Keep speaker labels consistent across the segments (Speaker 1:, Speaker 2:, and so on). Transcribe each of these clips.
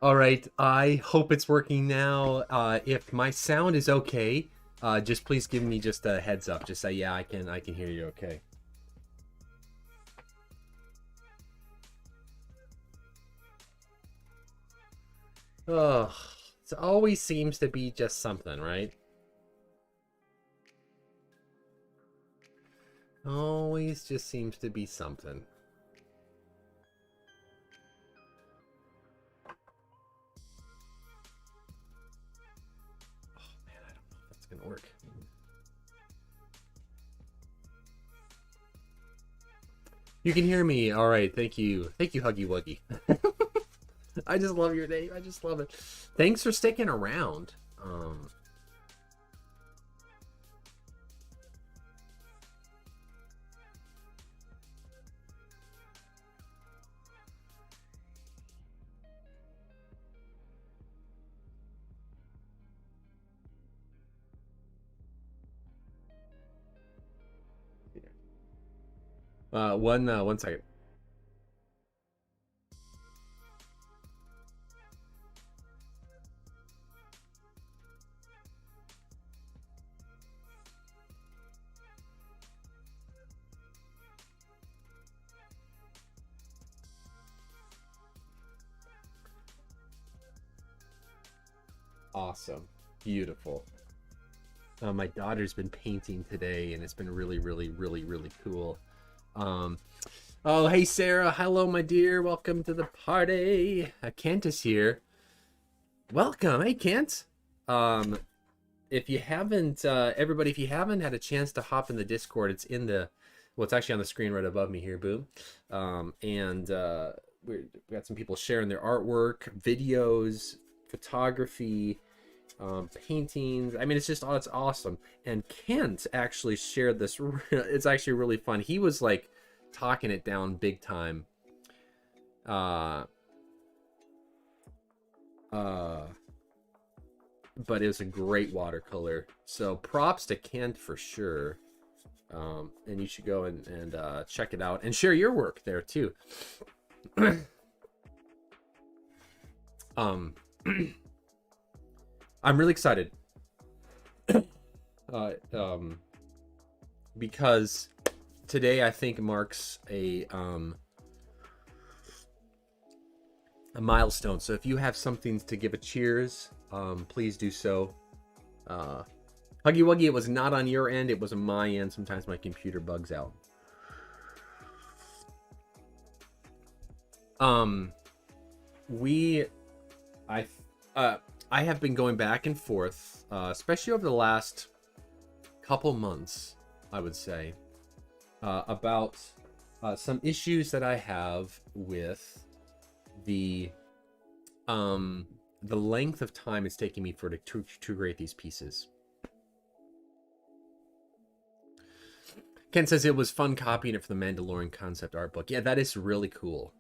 Speaker 1: All right, I hope it's working now. If my sound is okay, just please give me just a heads up. Just say, yeah, I can hear you okay. Oh, it always seems to be just something, right? Always just seems to be something. Oh man, I don't know if that's gonna work. You can hear me. All right, thank you. Thank you, Huggy Wuggy. I just love your name. I just love it. Thanks for sticking around. One second. Awesome. Beautiful. My daughter's been painting today, and it's been really, really, really, really cool. Oh, hey, Sarah. Hello, my dear. Welcome to the party. Kent is here. Welcome. Hey, Kent. If you haven't, everybody, if you haven't had a chance to hop in the Discord, it's in the, well, it's actually on the screen right above me here, boom. We got some people sharing their artwork, videos, photography, paintings. I mean, it's just, oh, it's awesome. And Kent actually shared this. It's actually really fun. He was like talking it down big time. But it was a great watercolor. So props to Kent for sure. And you should go and check it out and share your work there too. I'm really excited. Because today I think marks a milestone. So if you have something to give a cheers, please do so. Huggy Wuggy, it was not on your end, it was on my end. Sometimes my computer bugs out. I have been going back and forth, especially over the last couple months, I would say, about some issues that I have with the length of time it's taking me to create these pieces. Ken says it was fun copying it for the Mandalorian concept art book. Yeah, that is really cool.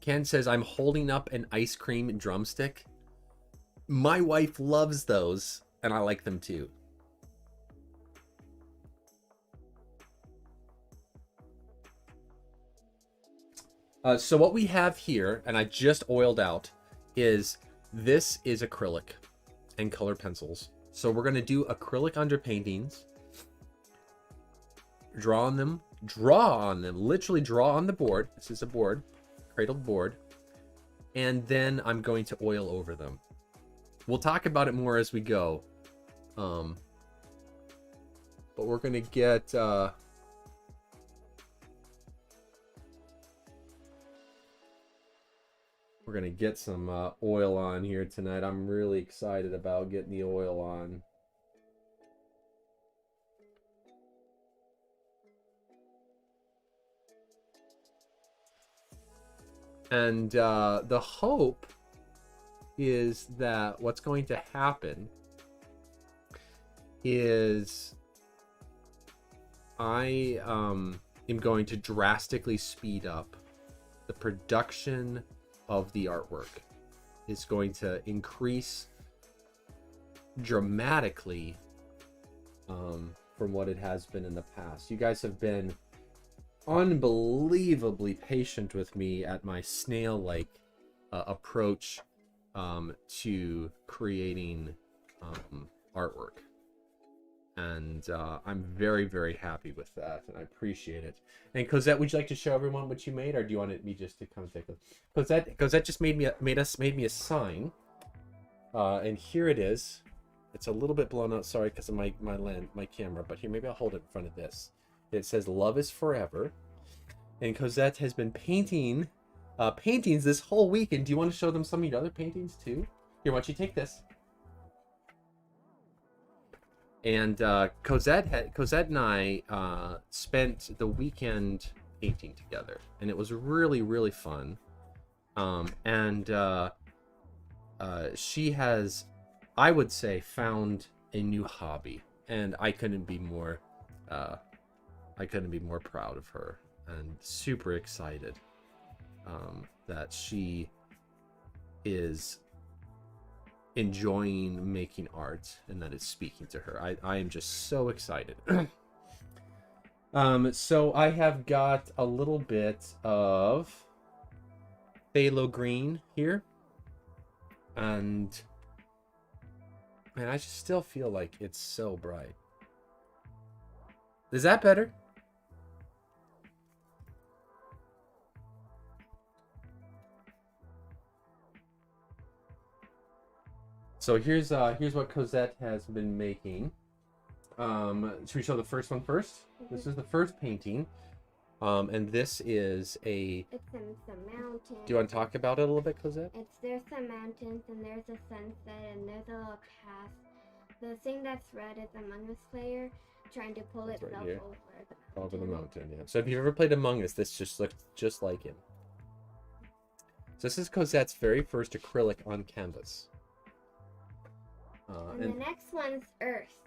Speaker 1: Ken says, I'm holding up an ice cream drumstick. My wife loves those, and I like them too. So what we have here, and I just oiled out, is this is acrylic and color pencils. So we're going to do acrylic underpaintings. Draw on them, literally draw on the board. This is a board, cradled board. And then I'm going to oil over them. We'll talk about it more as we go. But we're going to get... we're going to get some oil on here tonight. I'm really excited about getting the oil on. And the hope is that what's going to happen is I am going to drastically speed up the production of the artwork. It's going to increase dramatically from what it has been in the past. You guys have been unbelievably patient with me at my snail-like approach to creating artwork. And I'm very, very happy with that, and I appreciate it. And Cosette, would you like to show everyone what you made, or do you want me just to come take a... Cosette just made me a sign, and here it is. It's a little bit blown out, sorry, because of my camera, but here, maybe I'll hold it in front of this. It says "Love is forever," and Cosette has been painting paintings this whole weekend. Do you want to show them some of your other paintings too? Here, why don't you take this? And Cosette and I spent the weekend painting together, and it was really, really fun. She has, I would say, found a new hobby, and I couldn't be more proud of her, and super excited that she is enjoying making art and that it's speaking to her. I am just so excited. So I have got a little bit of phthalo green here, and man, I just still feel like it's so bright. Is that better? So here's what Cosette has been making. Should we show the first one first? Mm-hmm. This is the first painting. And this is a...
Speaker 2: It's some mountains.
Speaker 1: Do you want to talk about it a little bit, Cosette?
Speaker 2: There's some mountains, and there's a sunset, and there's a little path. The thing that's red is Among Us player trying to pull itself right
Speaker 1: over the mountain. Yeah. So if you've ever played Among Us, this just looks just like him. So this is Cosette's very first acrylic on canvas.
Speaker 2: And the next one's Earth.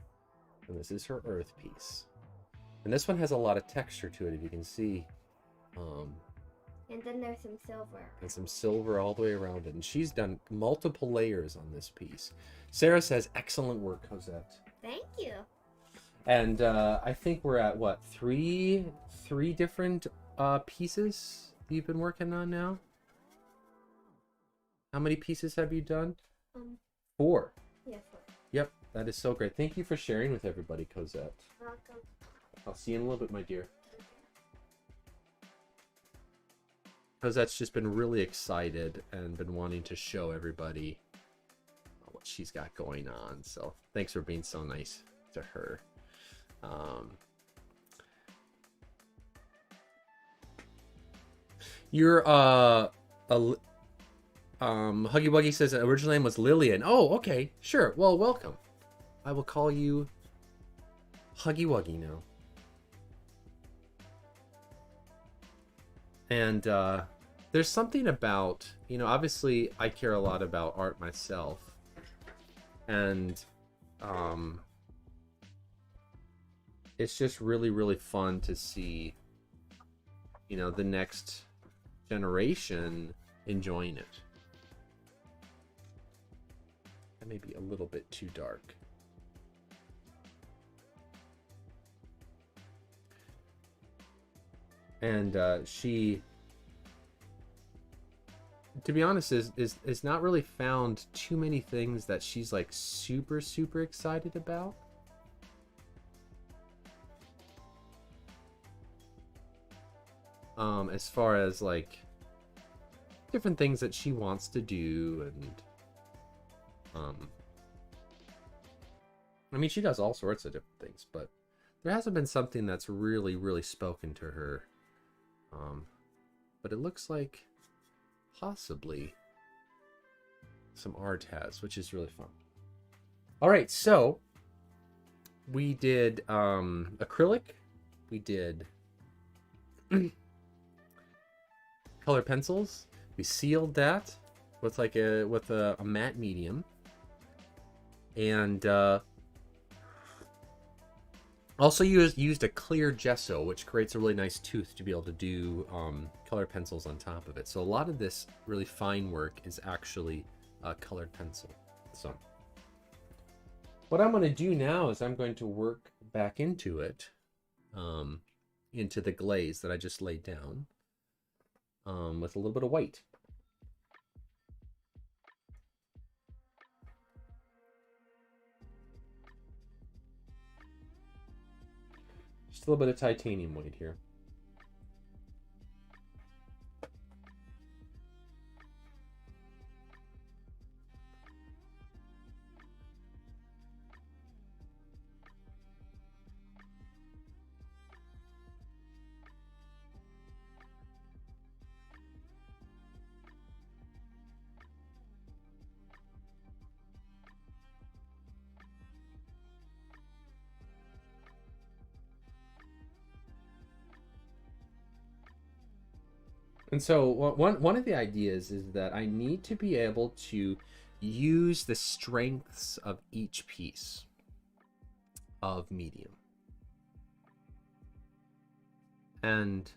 Speaker 1: And this is her Earth piece. And this one has a lot of texture to it, if you can see.
Speaker 2: And then there's some silver.
Speaker 1: And some silver all the way around it. And she's done multiple layers on this piece. Sarah says, excellent work, Cosette.
Speaker 2: Thank you.
Speaker 1: And I think we're at, what, three different pieces you've been working on now? How many pieces have you done? 4.
Speaker 2: Yes.
Speaker 1: Yep, that is so great. Thank you for sharing with everybody, Cosette.
Speaker 2: Welcome.
Speaker 1: I'll see you in a little bit, my dear. Cosette's just been really excited and been wanting to show everybody what she's got going on. So thanks for being so nice to her. Huggy Wuggy says the original name was Lillian. Oh, okay, sure. Well, welcome. I will call you Huggy Wuggy now. And there's something about, obviously I care a lot about art myself. And it's just really, really fun to see, the next generation enjoying it. That may be a little bit too dark. And she, to be honest, is not really found too many things that she's like super, super excited about. As far as like different things that she wants to do, and I mean, she does all sorts of different things, but there hasn't been something that's really, really spoken to her. But it looks like possibly some art has, which is really fun. All right, so we did acrylic, we did color pencils. We sealed that with like a matte medium, and also used a clear gesso, which creates a really nice tooth to be able to do color pencils on top of it. So a lot of this really fine work is actually colored pencil. So what I'm going to do now is I'm going to work back into it, into the glaze that I just laid down, with a little bit of white. a little bit of titanium weight here. And so one of the ideas is that I need to be able to use the strengths of each piece of medium. And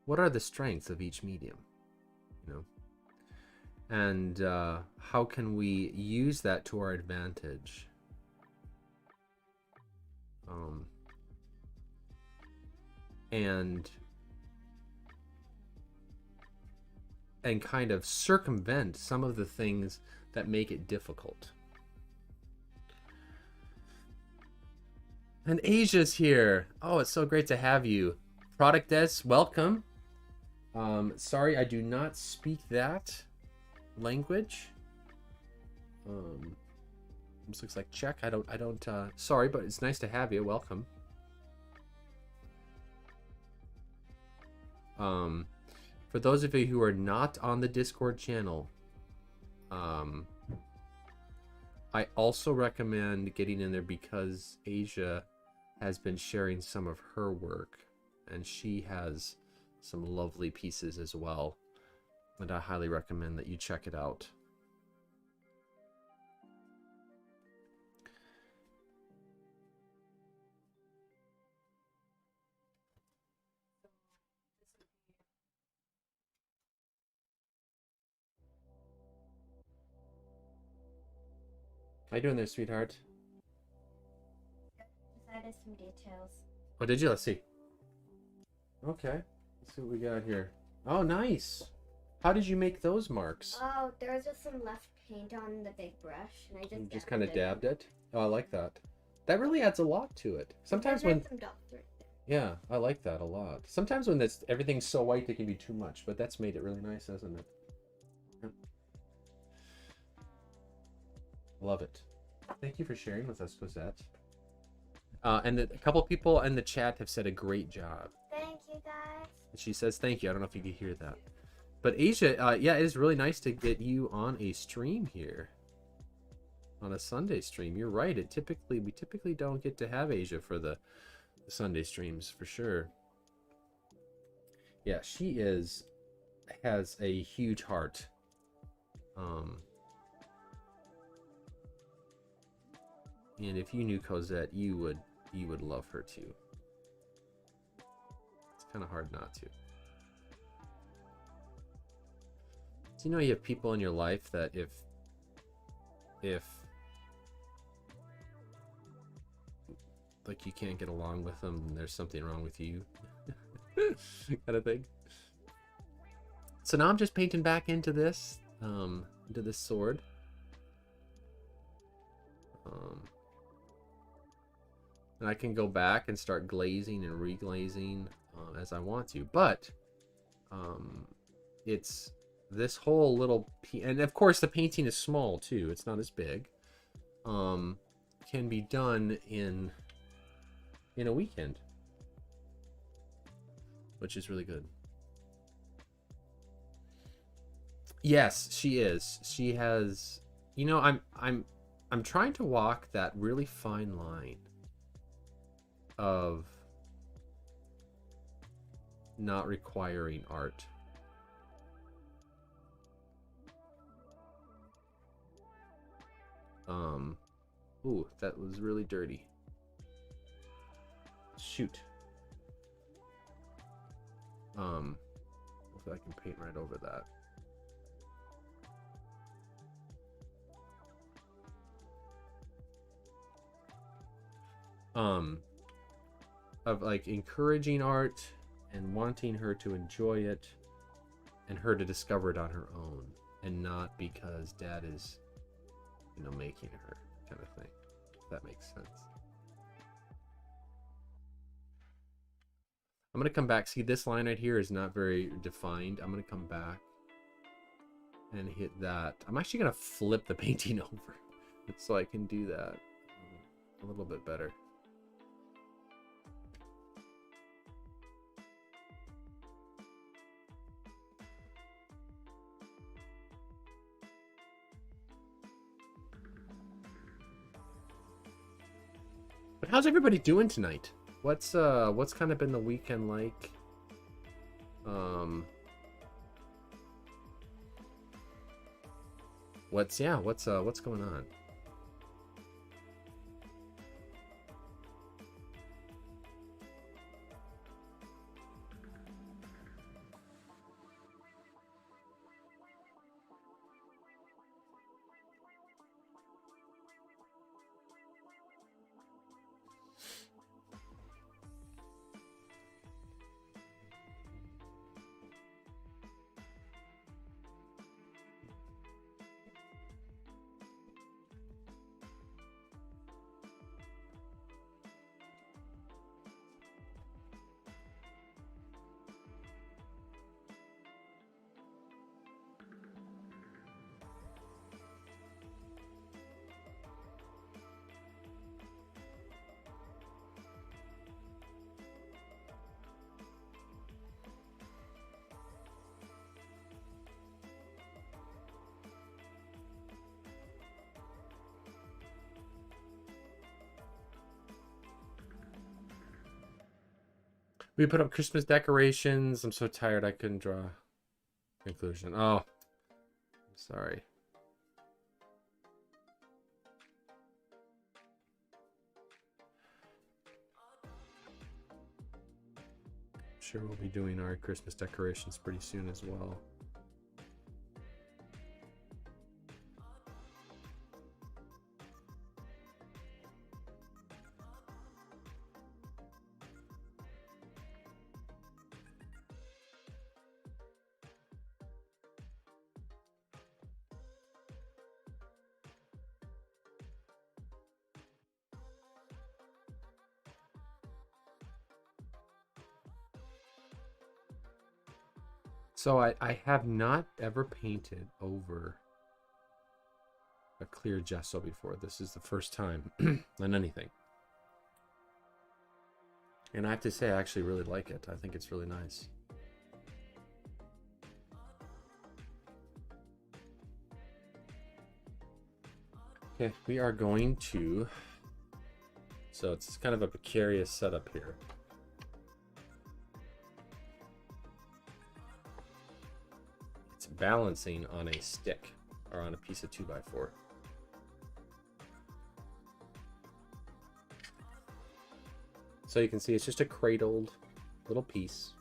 Speaker 1: what are the strengths of each medium? You know? And how can we use that to our advantage? And kind of circumvent some of the things that make it difficult. And Asia's here. Oh, it's so great to have you. Product Des, welcome. Sorry, I do not speak that language. This looks like Czech. I don't sorry, but it's nice to have you. Welcome. For those of you who are not on the Discord channel, I also recommend getting in there because Asia has been sharing some of her work, and she has some lovely pieces as well, and I highly recommend that you check it out. How you doing there, sweetheart?
Speaker 2: Just added some details.
Speaker 1: Oh, did you? Let's see. Okay. Let's see what we got here. Oh, nice. How did you make those marks?
Speaker 2: Oh, there was just some left paint on the big brush, and I just
Speaker 1: kind of dabbed it. Oh, I like that. That really adds a lot to it. Sometimes when
Speaker 2: some dots right there.
Speaker 1: yeah, I like that a lot. Sometimes when everything's so white, it can be too much, but that's made it really nice, hasn't it? Yep. Love it. Thank you for sharing with us, Cosette. And a couple people in the chat have said a great job.
Speaker 2: Thank you, guys.
Speaker 1: She says thank you. I don't know if you could hear that. But Asia, yeah, it is really nice to get you on a stream here. On a Sunday stream. You're right. We typically don't get to have Asia for the Sunday streams, for sure. Yeah, she has a huge heart. And if you knew Cosette, you would love her too. It's kind of hard not to. So, you know, you have people in your life that if like you can't get along with them, then there's something wrong with you. Kind of thing. So now I'm just painting back into this sword. And I can go back and start glazing and reglazing as I want to, but it's this whole little and of course the painting is small too, it's not as big, can be done in a weekend, which is really good. Yes, she is. She has, you know, I'm trying to walk that really fine line of not requiring art. Ooh, that was really dirty. Shoot. Hopefully I can paint right over that. Of like encouraging art and wanting her to enjoy it and her to discover it on her own and not because dad is, you know, making her, kind of thing. If that makes sense. I'm gonna come back. See, this line right here is not very defined. I'm gonna come back and hit that. I'm actually gonna flip the painting over so I can do that a little bit better. But how's everybody doing tonight? What's kind of been the weekend like? What's going on? We put up Christmas decorations. I'm so tired I couldn't draw a conclusion. Oh, I'm sorry. I'm sure we'll be doing our Christmas decorations pretty soon as well. So I have not ever painted over a clear gesso before. This is the first time on anything. And I have to say, I actually really like it. I think it's really nice. Okay, we are going to... So it's kind of a precarious setup here. It's balancing on a stick or on a piece of 2x4. So you can see it's just a cradled little piece.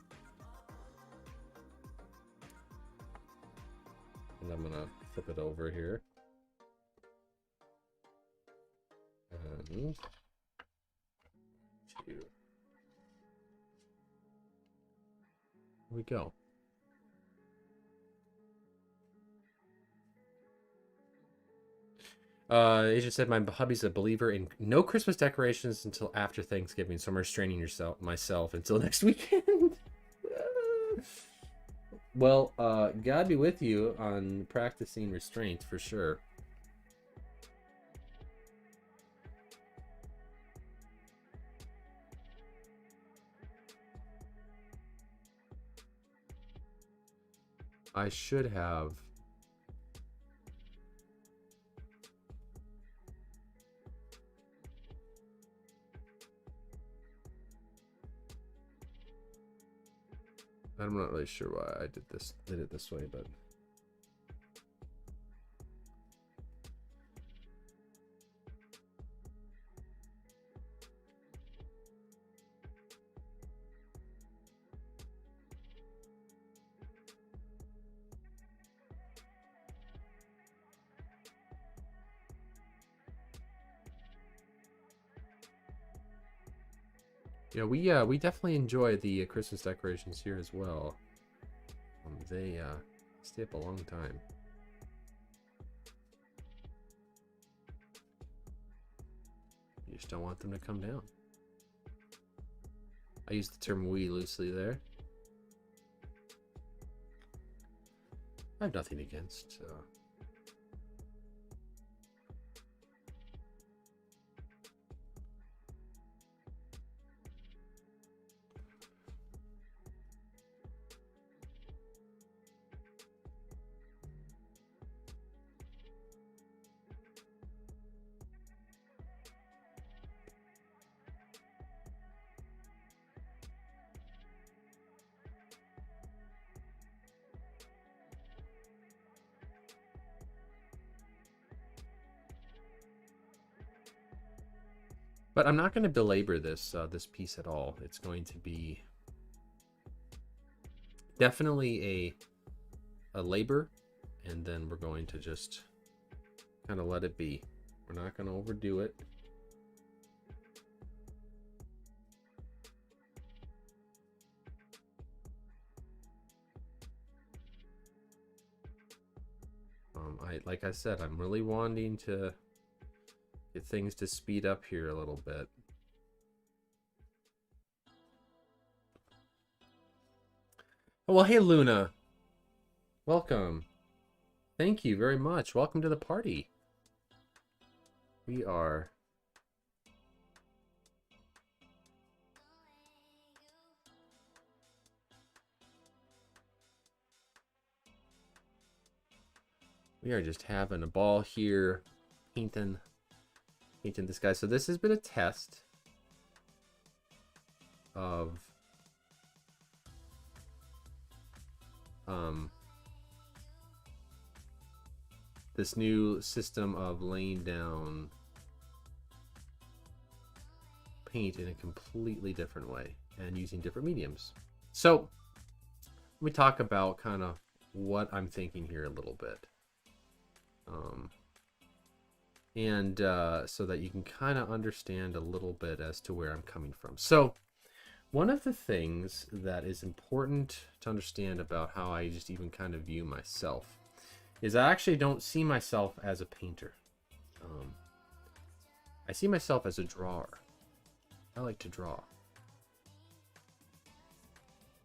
Speaker 1: And I'm gonna flip it over here. And here we go. Agent said my hubby's a believer in no Christmas decorations until after Thanksgiving, so I'm restraining myself until next weekend. Well, God be with you on practicing restraint for sure. I should have. I'm not really sure why I did it this way, but yeah, we definitely enjoy the Christmas decorations here as well. They stay up a long time. You just don't want them to come down. I use the term we loosely there. I have nothing against. But I'm not going to belabor this this piece at all. It's going to be definitely a labor, and then we're going to just kind of let it be. We're not going to overdo it. Like I said, I'm really wanting to get things to speed up here a little bit. Oh, well, hey, Luna. Welcome. Thank you very much. Welcome to the party. We are... We are just having a ball here, painting this guy. So this has been a test of this new system of laying down paint in a completely different way and using different mediums. So let me talk about kind of what I'm thinking here a little bit. So that you can kind of understand a little bit as to where I'm coming from. So one of the things that is important to understand about how I just even kind of view myself is I actually don't see myself as a painter. I see myself as a drawer. I like to draw.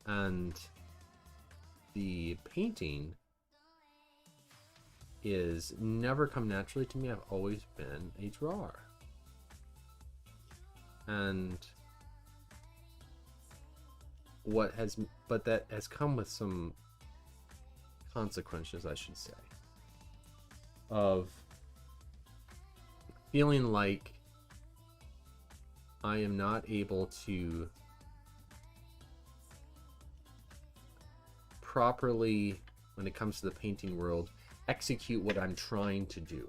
Speaker 1: And the painting is never come naturally to me. I've always been a drawer. And that has come with some consequences, I should say, of feeling like I am not able to properly, when it comes to the painting world, execute what I'm trying to do.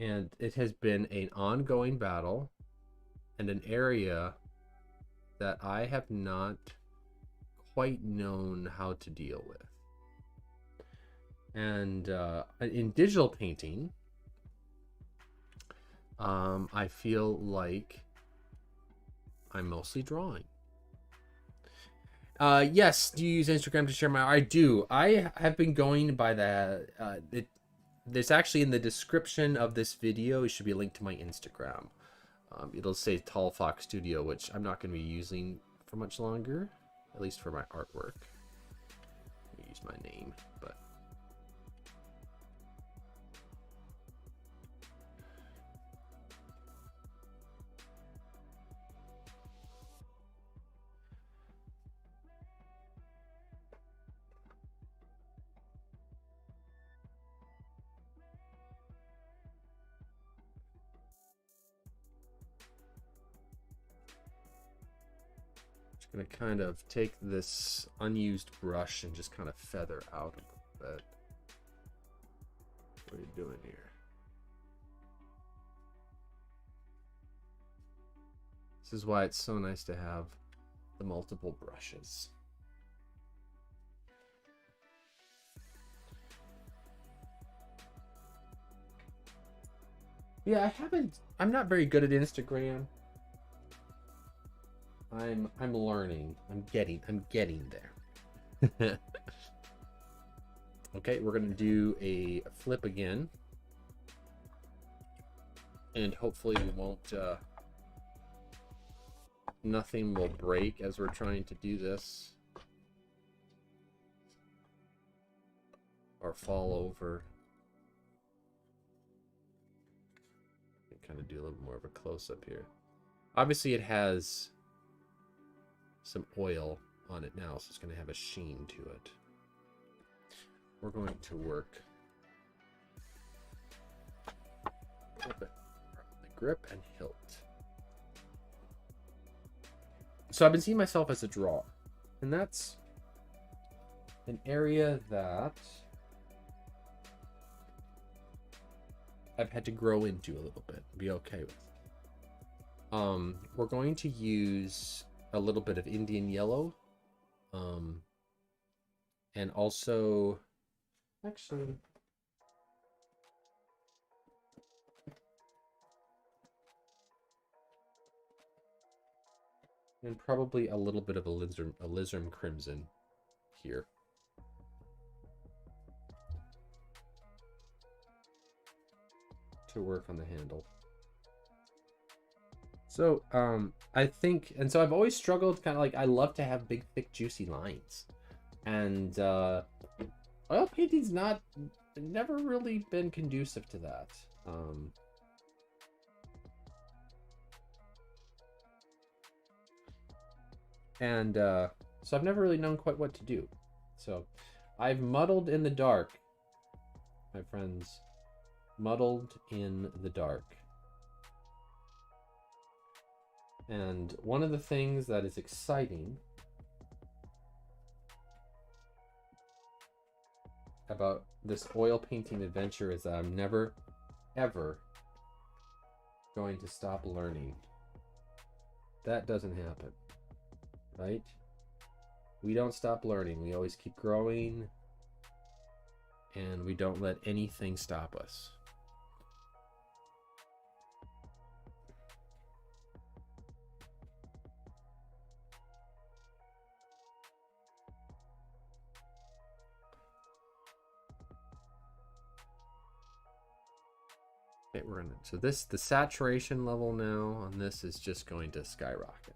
Speaker 1: And it has been an ongoing battle and an area that I have not quite known how to deal with. And in digital painting, I feel like I'm mostly drawing. Yes, do you use Instagram to share my... I do. I have been going by that. There's actually in the description of this video, it should be a link to my Instagram. It'll say Tall Fox Studio, which I'm not going to be using for much longer, at least for my artwork. I'll use my name, but... Gonna kind of take this unused brush and just kind of feather out a little bit. What are you doing here? This is why it's so nice to have the multiple brushes. Yeah, I'm not very good at Instagram. I'm learning. I'm getting there. Okay, we're gonna do a flip again. And hopefully we won't nothing will break as we're trying to do this. Or fall over. Kind of do a little more of a close-up here. Obviously it has some oil on it now, so it's going to have a sheen to it. We're going to work the grip and hilt. So I've been seeing myself as a drawer, and that's an area that I've had to grow into a little bit, be okay with. We're going to use a little bit of Indian yellow, and also, actually, and probably a little bit of alizarin crimson here. To work on the handle. So I think, and so I've always struggled, kind of like, I love to have big thick juicy lines, and oil painting's never really been conducive to that. So I've never really known quite what to do. So I've muddled in the dark, my friends. Muddled in the dark. And one of the things that is exciting about this oil painting adventure is that I'm never, ever going to stop learning. That doesn't happen, right? We don't stop learning. We always keep growing, and we don't let anything stop us. Okay, so the saturation level now on this is just going to skyrocket.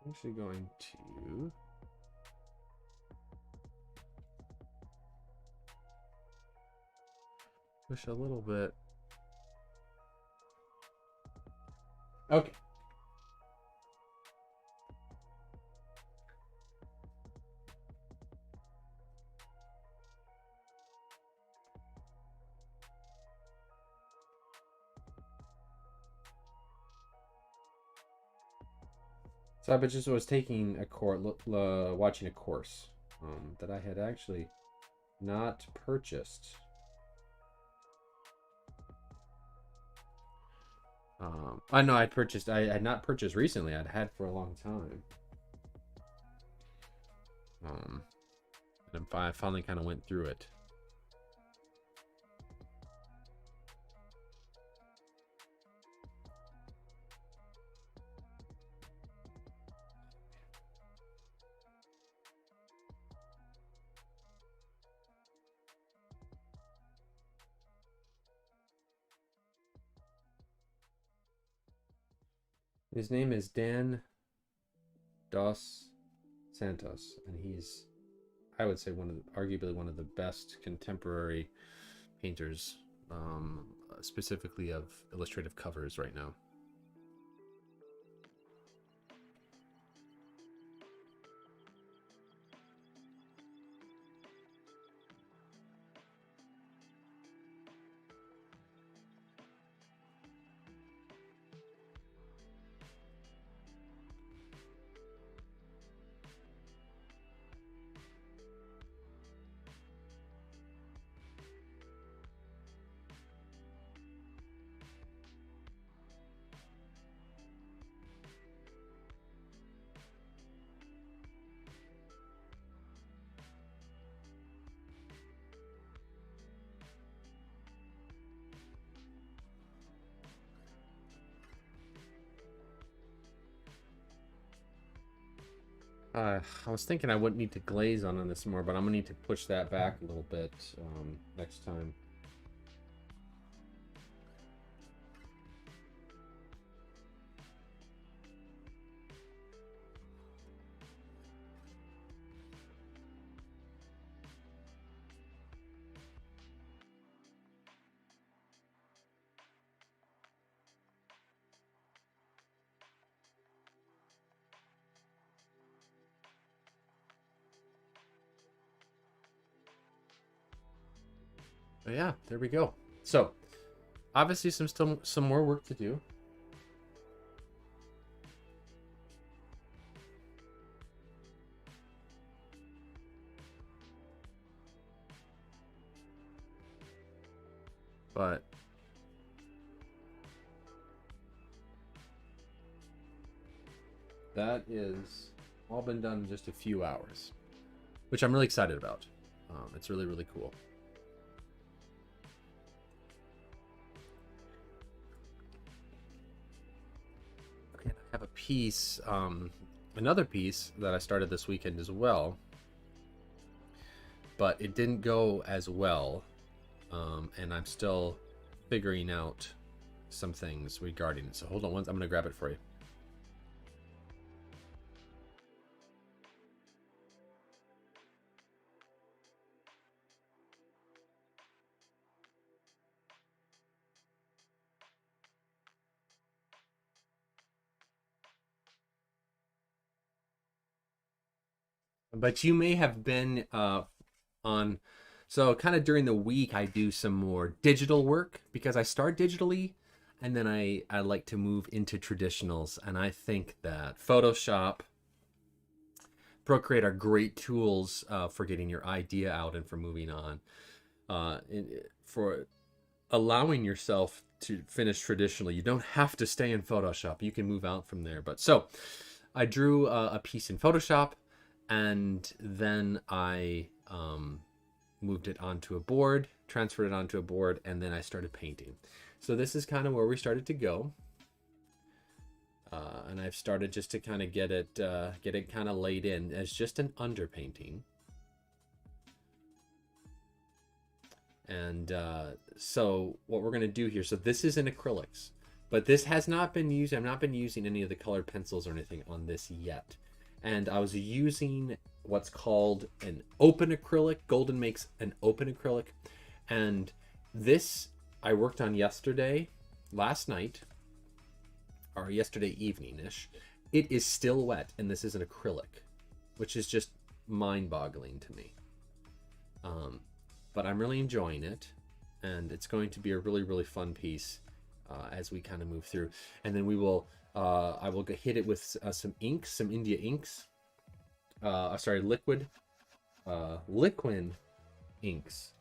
Speaker 1: I'm actually going to push a little bit. Okay. So I just was taking a course, watching a course that I had actually not purchased. I know I had not purchased recently. I'd had for a long time. And I finally kind of went through it. His name is Dan Dos Santos, and he's, I would say, arguably one of the best contemporary painters, specifically of illustrative covers right now. I was thinking I wouldn't need to glaze on this more, but I'm gonna need to push that back a little bit next time. But yeah, there we go. So obviously some more work to do. But that is all been done in just a few hours, which I'm really excited about. It's really, really cool. Okay, I have a piece, another piece that I started this weekend as well, but it didn't go as well, and I'm still figuring out some things regarding it. So hold on, I'm going to grab it for you. But you may have been on, so kind of during the week I do some more digital work because I start digitally and then I like to move into traditionals, and I think that Photoshop, Procreate are great tools for getting your idea out and for moving on, for allowing yourself to finish traditionally. You don't have to stay in Photoshop. You can move out from there. But so I drew a piece in Photoshop, and then I moved it onto a board, transferred it onto a board, and then I started painting. So this is kind of where we started to go. And I've started just to kind of get it kind of laid in as just an underpainting. And so what we're going to do here, so this is in acrylics, but this has not been used. I've not been using any of the colored pencils or anything on this yet. And I was using what's called an open acrylic. Golden makes an open acrylic. And this I worked on last night, or yesterday evening-ish. It is still wet, and this is an acrylic, which is just mind-boggling to me. But I'm really enjoying it, and it's going to be a really, really fun piece as we kind of move through. And then we will, I will hit it with some inks, some India inks. Liquid inks.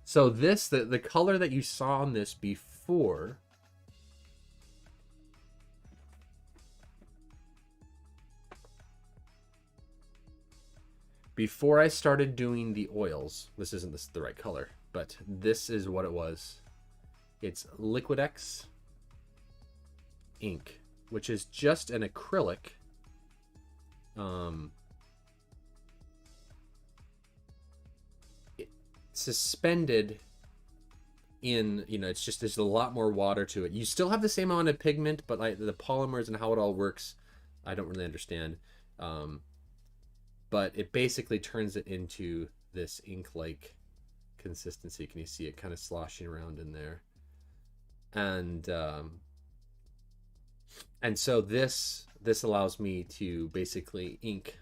Speaker 1: So this, the color that you saw on this before, I started doing the oils, this isn't the right color, but this is what it was. It's Liquid X ink, which is just an acrylic. Suspended in, it's just, there's a lot more water to it. You still have the same amount of pigment, but like the polymers and how it all works, I don't really understand. But it basically turns it into this ink-like consistency. Can you see it kind of sloshing around in there? And so this allows me to basically ink,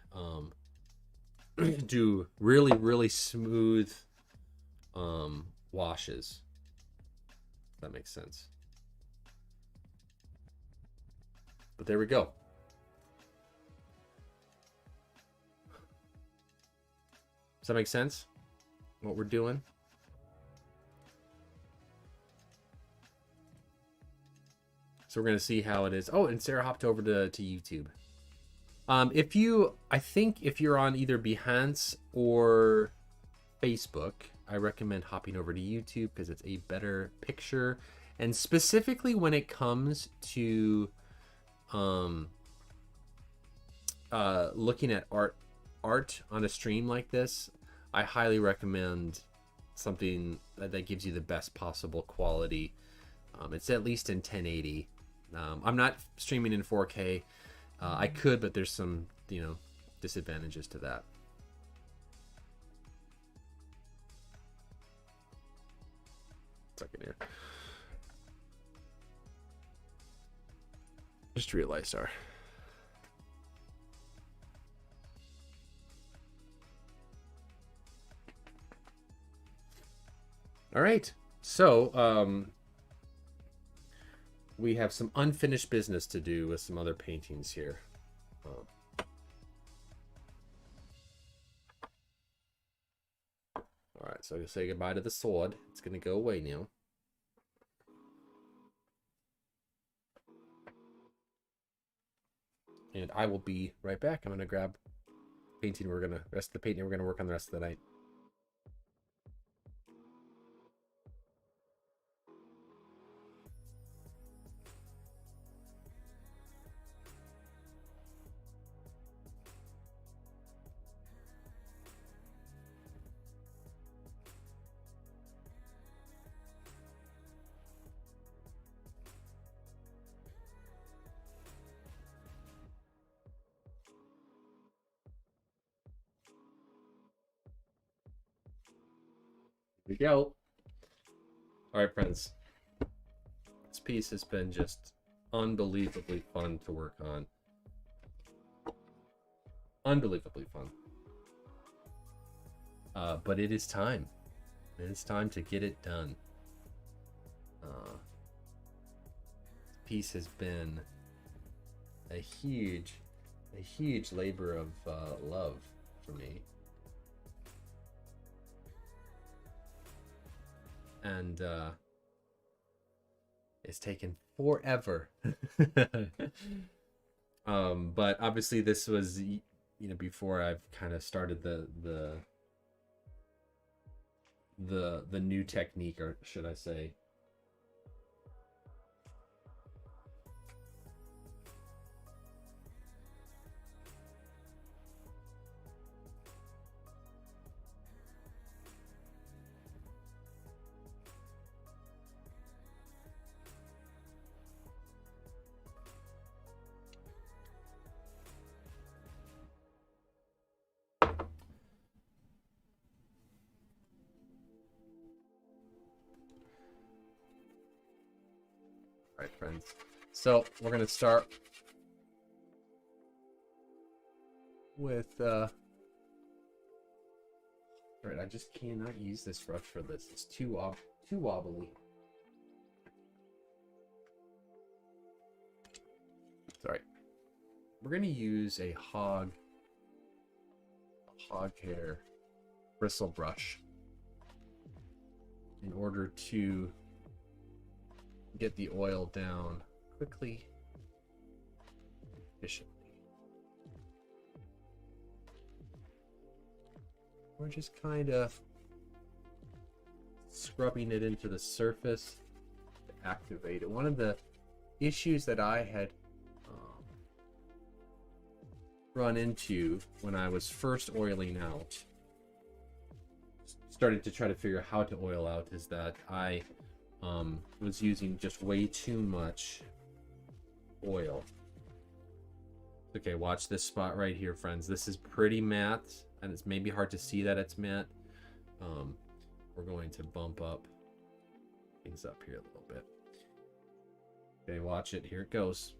Speaker 1: do really, really smooth washes. If that makes sense. But there we go. Does that make sense? What we're doing? So we're going to see how it is. Oh, and Sarah hopped over to YouTube. I think if you're on either Behance or Facebook, I recommend hopping over to YouTube because it's a better picture. And specifically when it comes to looking at art on a stream like this, I highly recommend something that gives you the best possible quality. It's at least in 1080. I'm not streaming in 4K. I could, but there's some, disadvantages to that. Second here. Just realized our. All right, so we have some unfinished business to do with some other paintings here. All right, so I say goodbye to the sword. It's gonna go away now. And I will be right back. I'm gonna grab painting. Rest of the painting we're gonna work on the rest of the night. Here we go. All right, friends. This piece has been just unbelievably fun to work on. Unbelievably fun. But it is time. It is time to get it done. This piece has been a huge labor of love for me. And it's taken forever. But obviously this was, before I've kind of started the new technique, or should I say. All right, friends. So we're gonna start with all right, I just cannot use this brush for this. It's too wobbly. Sorry. We're gonna use a hog hair bristle brush in order to get the oil down quickly, efficiently. We're just kind of scrubbing it into the surface to activate it. One of the issues that I had run into when I was first oiling out, started to try to figure out how to oil out, is that I was using just way too much oil. Okay, watch this spot right here, friends. This is pretty matte, and it's maybe hard to see that it's matte. We're going to bump up things up here a little bit. Okay, watch it. Here it goes.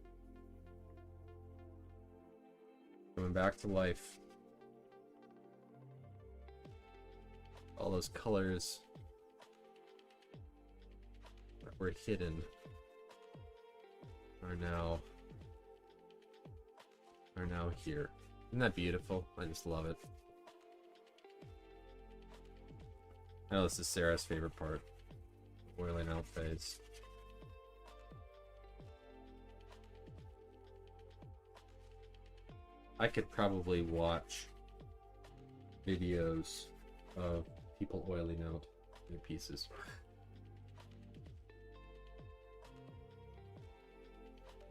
Speaker 1: Coming back to life. All those colors that were hidden are now here. Isn't that beautiful? I just love it. I know this is Sarah's favorite part. Oiling out phase. I could probably watch videos of people oiling out their pieces.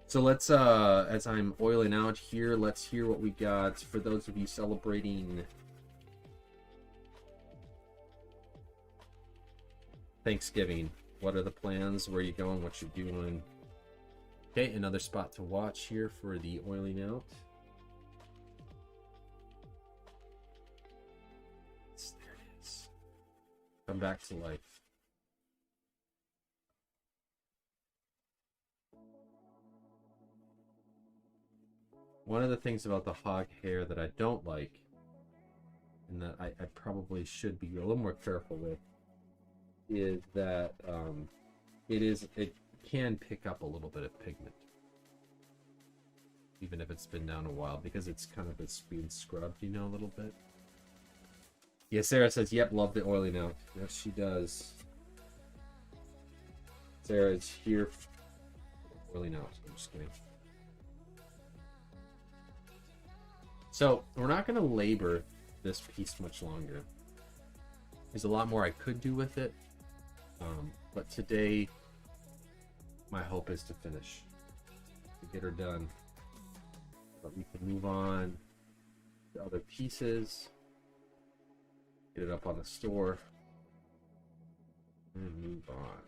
Speaker 1: So let's, as I'm oiling out here, let's hear what we got for those of you celebrating Thanksgiving. What are the plans? Where are you going? What you doing? Okay, another spot to watch here for the oiling out. There it is. Come back to life. One of the things about the hog hair that I don't like, and that I probably should be a little more careful with, is that it can pick up a little bit of pigment, even if it's been down a while, because it's kind of being scrubbed, you know, a little bit. Yeah, Sarah says, yep, love the oiling out. Yes, she does. Sarah is here for oiling out. I'm just kidding. So, we're not going to labor this piece much longer. There's a lot more I could do with it. But today, my hope is to finish. To get her done. But we can move on to other pieces. Get it up on the store. And move on.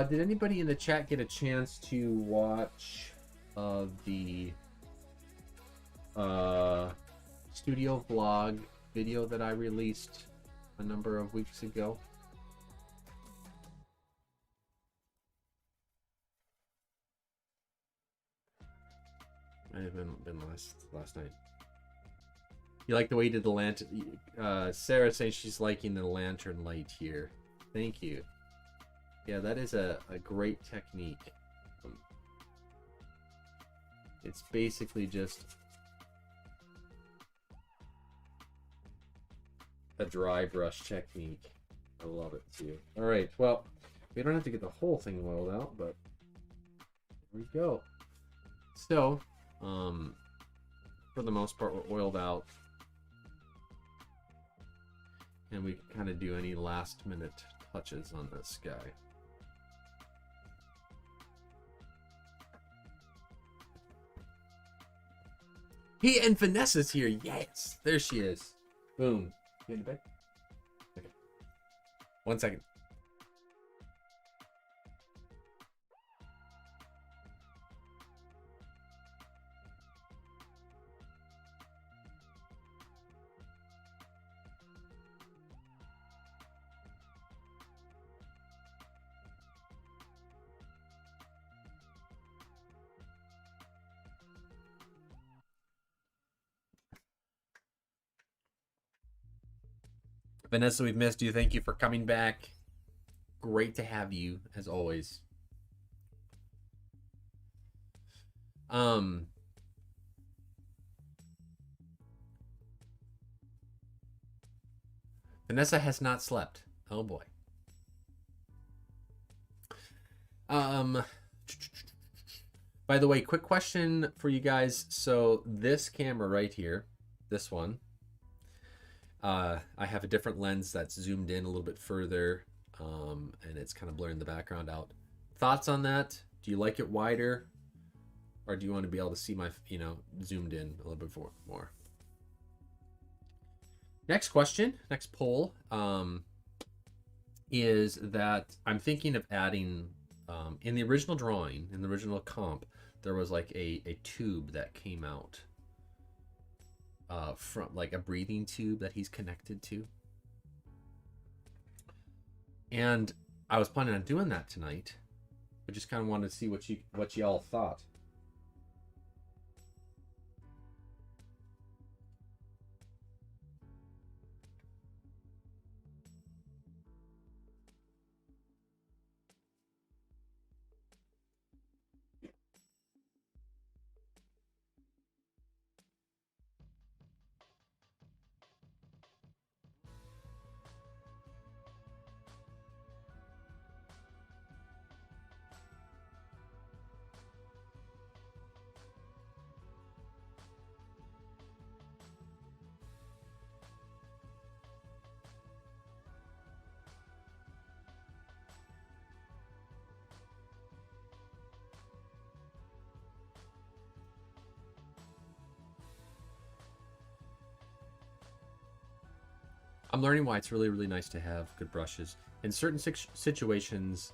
Speaker 1: Did anybody in the chat get a chance to watch the studio vlog video that I released a number of weeks ago? Might have been last night. You like the way you did the lantern? Sarah saying she's liking the lantern light here. Thank you. Yeah, that is a great technique. It's basically just a dry brush technique. I love it too. Alright, well, we don't have to get the whole thing oiled out, but here we go. So, for the most part, we're oiled out. And we can kind of do any last minute touches on this guy. He and Vanessa's here. Yes, there she is. Boom. You in bed? Okay. 1 second. Vanessa, we've missed you. Thank you for coming back. Great to have you, as always. Vanessa has not slept. Oh boy. By the way, quick question for you guys. So this camera right here, this one, I have a different lens that's zoomed in a little bit further, and it's kind of blurring the background out. Thoughts on that? Do you like it wider, or do you want to be able to see my, zoomed in a little bit more? Next question, next poll, is that I'm thinking of adding, in the original drawing, in the original comp, there was like a tube that came out. From like a breathing tube that he's connected to. And I was planning on doing that tonight. I just kind of wanted to see what y'all thought. I'm learning why it's really, really nice to have good brushes. In certain situations,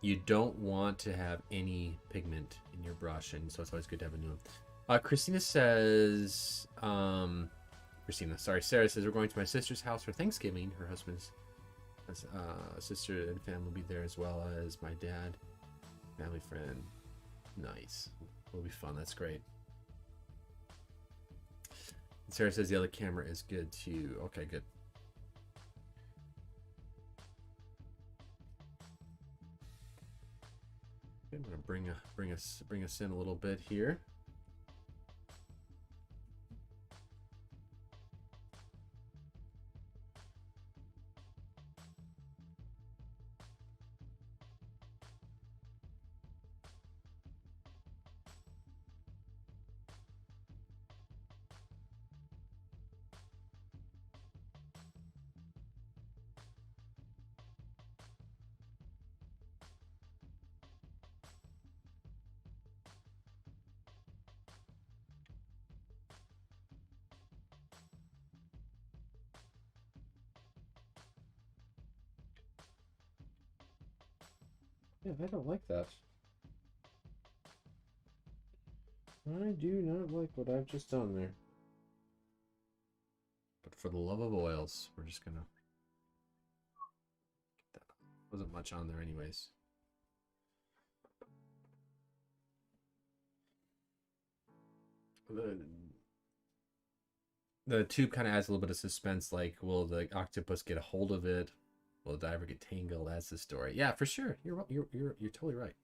Speaker 1: you don't want to have any pigment in your brush, and so it's always good to have a new one. Christina says, Sarah says, we're going to my sister's house for Thanksgiving. Her husband's sister and family will be there, as well as my dad, family friend. Nice. It'll be fun. That's great. Sarah says the other camera is good too. Okay, good. I'm gonna bring us in a little bit here. Yeah, I don't like that. I do not like what I've just done there. But for the love of oils, we're just gonna... That wasn't much on there anyways. The tube kind of adds a little bit of suspense, like, will the octopus get a hold of it? Will the diver get tangled? That's the story. Yeah, for sure. You're totally right.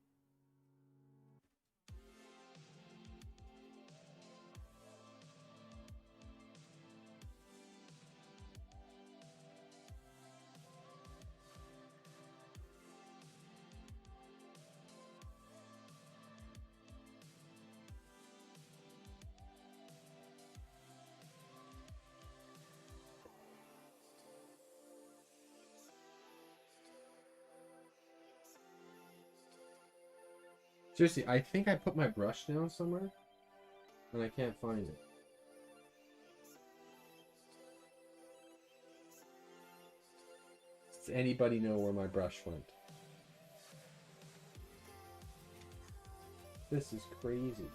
Speaker 1: Seriously, I think I put my brush down somewhere, and I can't find it. Does anybody know where my brush went? This is crazy.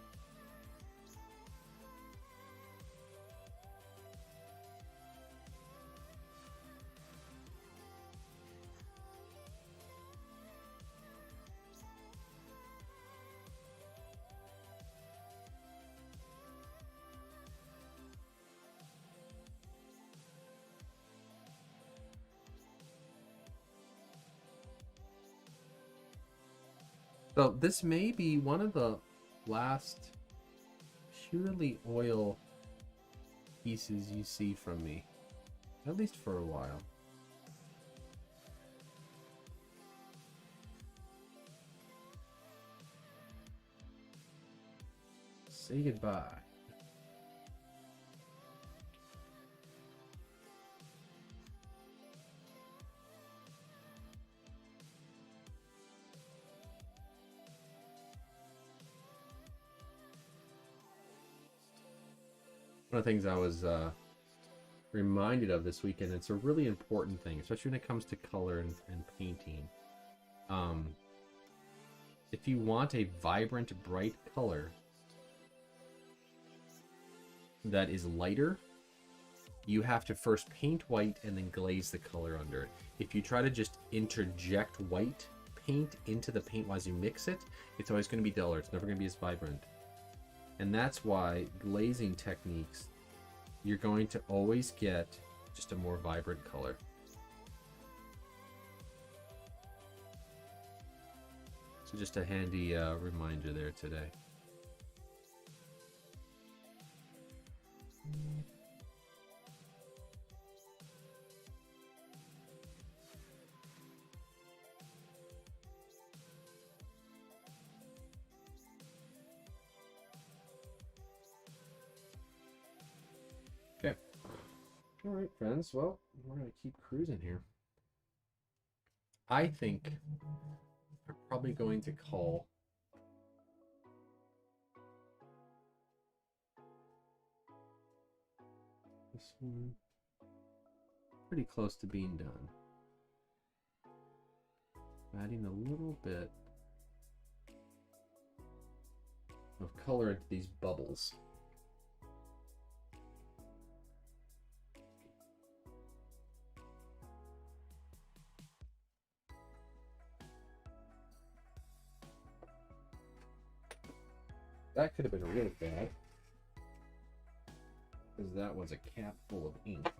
Speaker 1: So this may be one of the last purely oil pieces you see from me, at least for a while. Say goodbye. One of the things I was reminded of this weekend, it's a really important thing, especially when it comes to color and painting. If you want a vibrant, bright color that is lighter, you have to first paint white and then glaze the color under it. If you try to just interject white paint into the paint as you mix it, it's always going to be duller. It's never going to be as vibrant. And that's why glazing techniques, you're going to always get just a more vibrant color. So just a handy reminder there today. Okay. All right, friends. Well, we're going to keep cruising here. I think I'm probably going to call this one pretty close to being done. Adding a little bit of color into these bubbles. That could have been really bad, because that was a cap full of ink.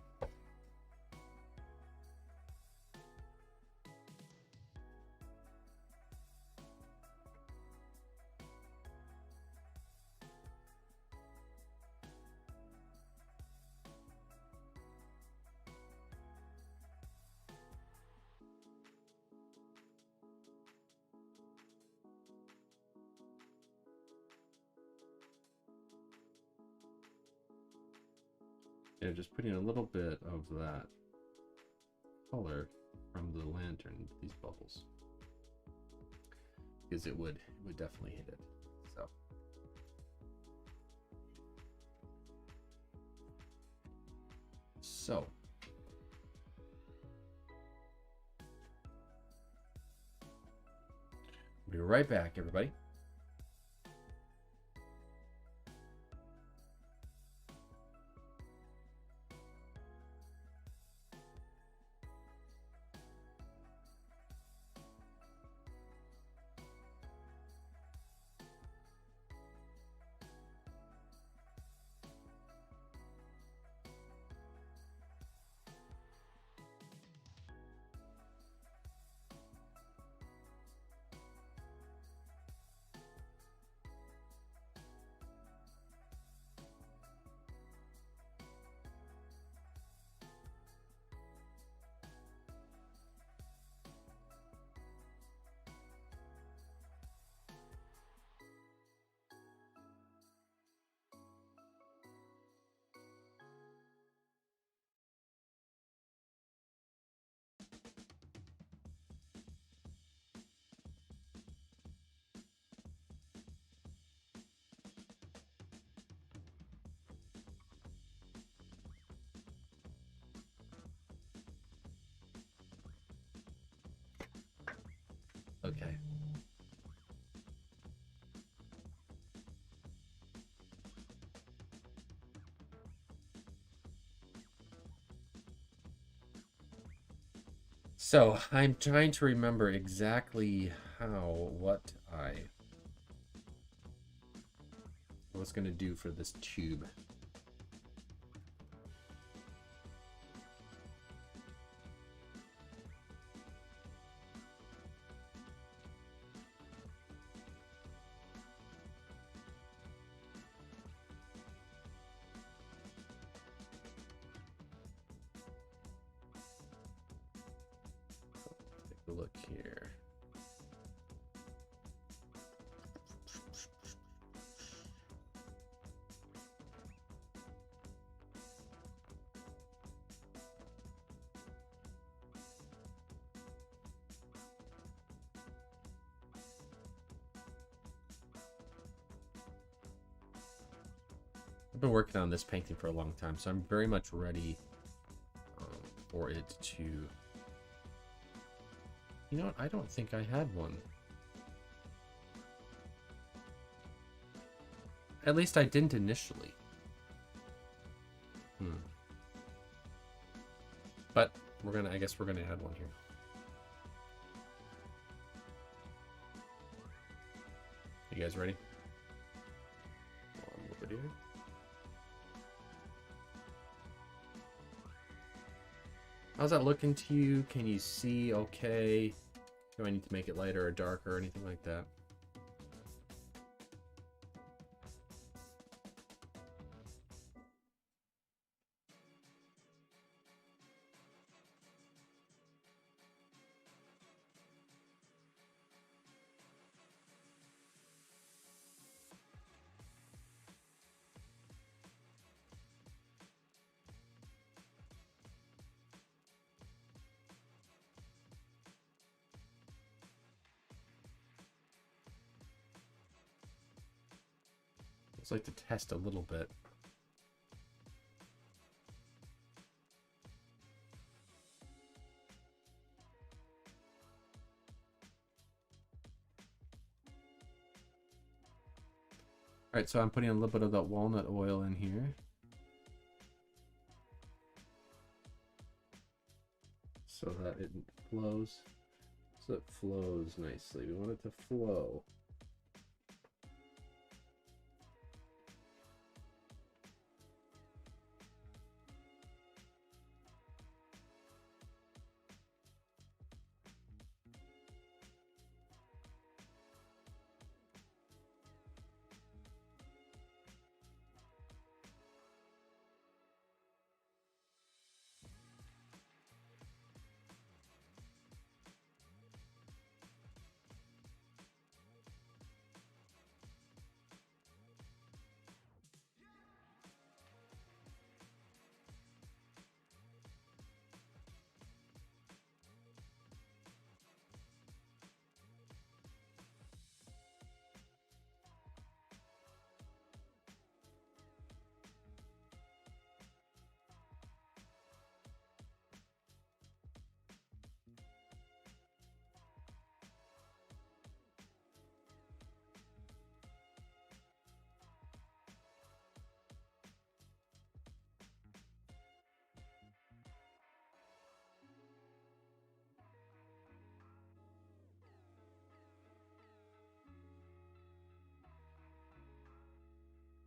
Speaker 1: Yeah, just putting a little bit of that color from the lantern into these bubbles, because it would definitely hit it. So we'll be right back, everybody. Okay. So I'm trying to remember exactly what I was going to do for this tube. Take a look here. I've been working on this painting for a long time, so I'm very much ready for it to... You know what? I don't think I had one. At least I didn't initially. I guess we're gonna add one here. You guys ready? Over here. How's that looking to you? Can you see okay? Do I need to make it lighter or darker or anything like that? I'd like to test a little bit. Alright, so I'm putting a little bit of that walnut oil in here. So that it flows. So it flows nicely. We want it to flow.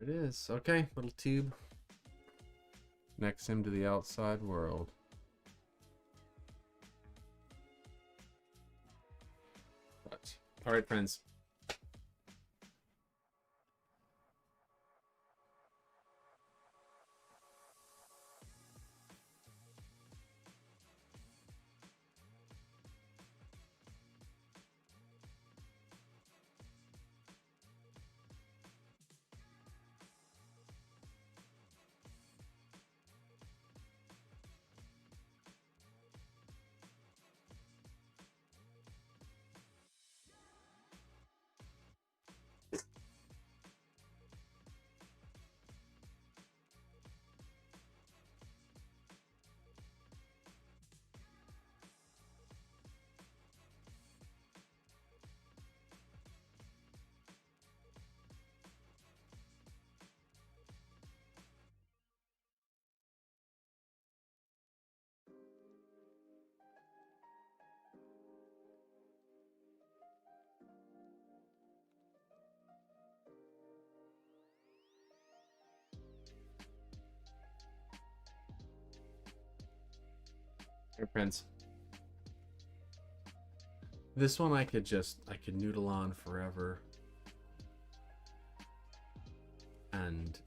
Speaker 1: It is. Okay, little tube. Connects him to the outside world. Right. All right, friends. Here, friends. This one I could noodle on forever. And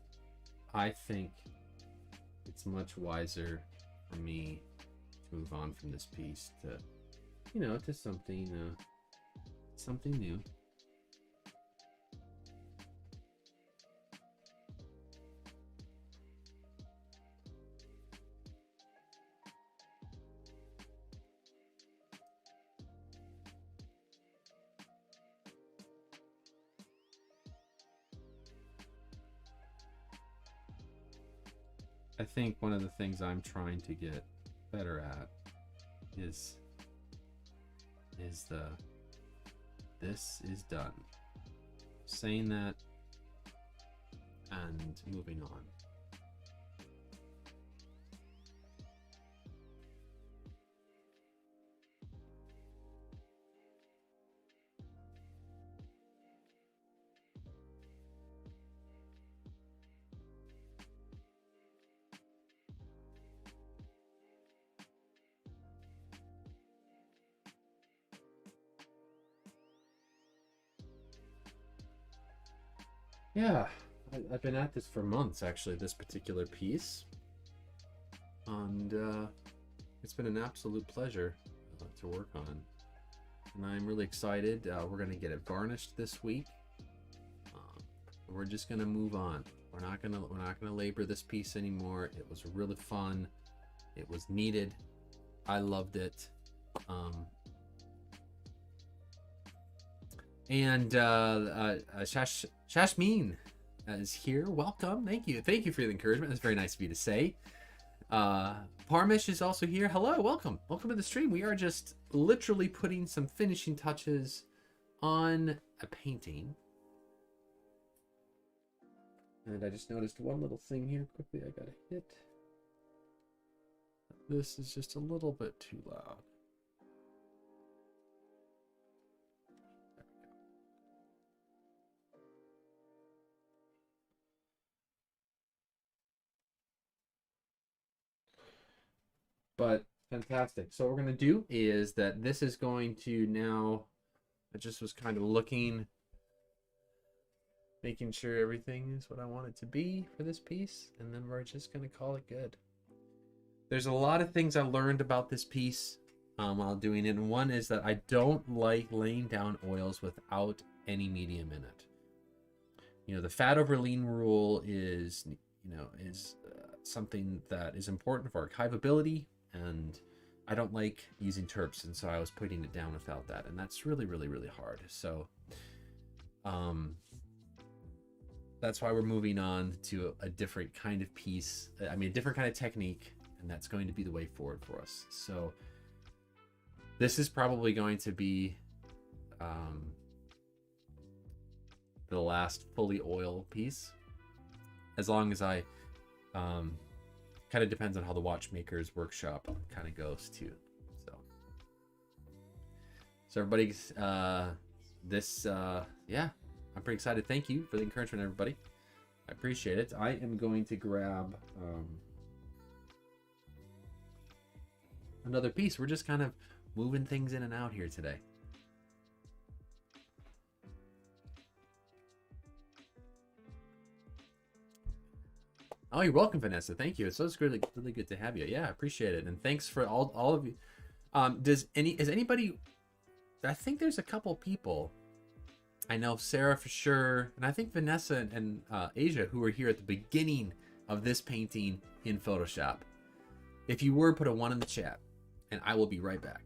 Speaker 1: I think it's much wiser for me to move on from this piece to, to something new. I think one of the things I'm trying to get better at is this is done. Saying that and moving on. Yeah, I've been at this for months, actually, this particular piece. And it's been an absolute pleasure to work on. And I'm really excited. We're going to get it varnished this week. We're just going to move on. We're not going to labor this piece anymore. It was really fun. It was needed. I loved it. And Shashmeen is here. Welcome. Thank you for the encouragement. That's very nice of you to say. Parmish is also here. Hello, welcome to the stream. We are just literally putting some finishing touches on a painting, and I just noticed one little thing here quickly. I gotta hit. This is just a little bit too loud. But fantastic. So what we're going to do is that this is going to now, I just was kind of looking, making sure everything is what I want it to be for this piece, and then we're just going to call it good. There's a lot of things I learned about this piece while doing it, and one is that I don't like laying down oils without any medium in it. You know, the fat over lean rule is, something that is important for archivability, and I don't like using terps, and so I was putting it down without that, and that's really, really, really hard. So that's why we're moving on to a different kind of piece. I mean, a different kind of technique, and that's going to be the way forward for us. So this is probably going to be the last fully oil piece, as long as I kind of depends on how the watchmaker's workshop kind of goes too. So everybody's yeah, I'm pretty excited. Thank you for the encouragement, everybody. I appreciate it. I am going to grab another piece. We're just kind of moving things in and out here today. Oh, you're welcome, Vanessa. Thank you. It's so really, really good to have you. Yeah, I appreciate it. And thanks for all of you. Is anybody, I think there's a couple people. I know Sarah for sure, and I think Vanessa and Asia, who were here at the beginning of this painting in Photoshop. If you were, put a 1 in the chat, and I will be right back.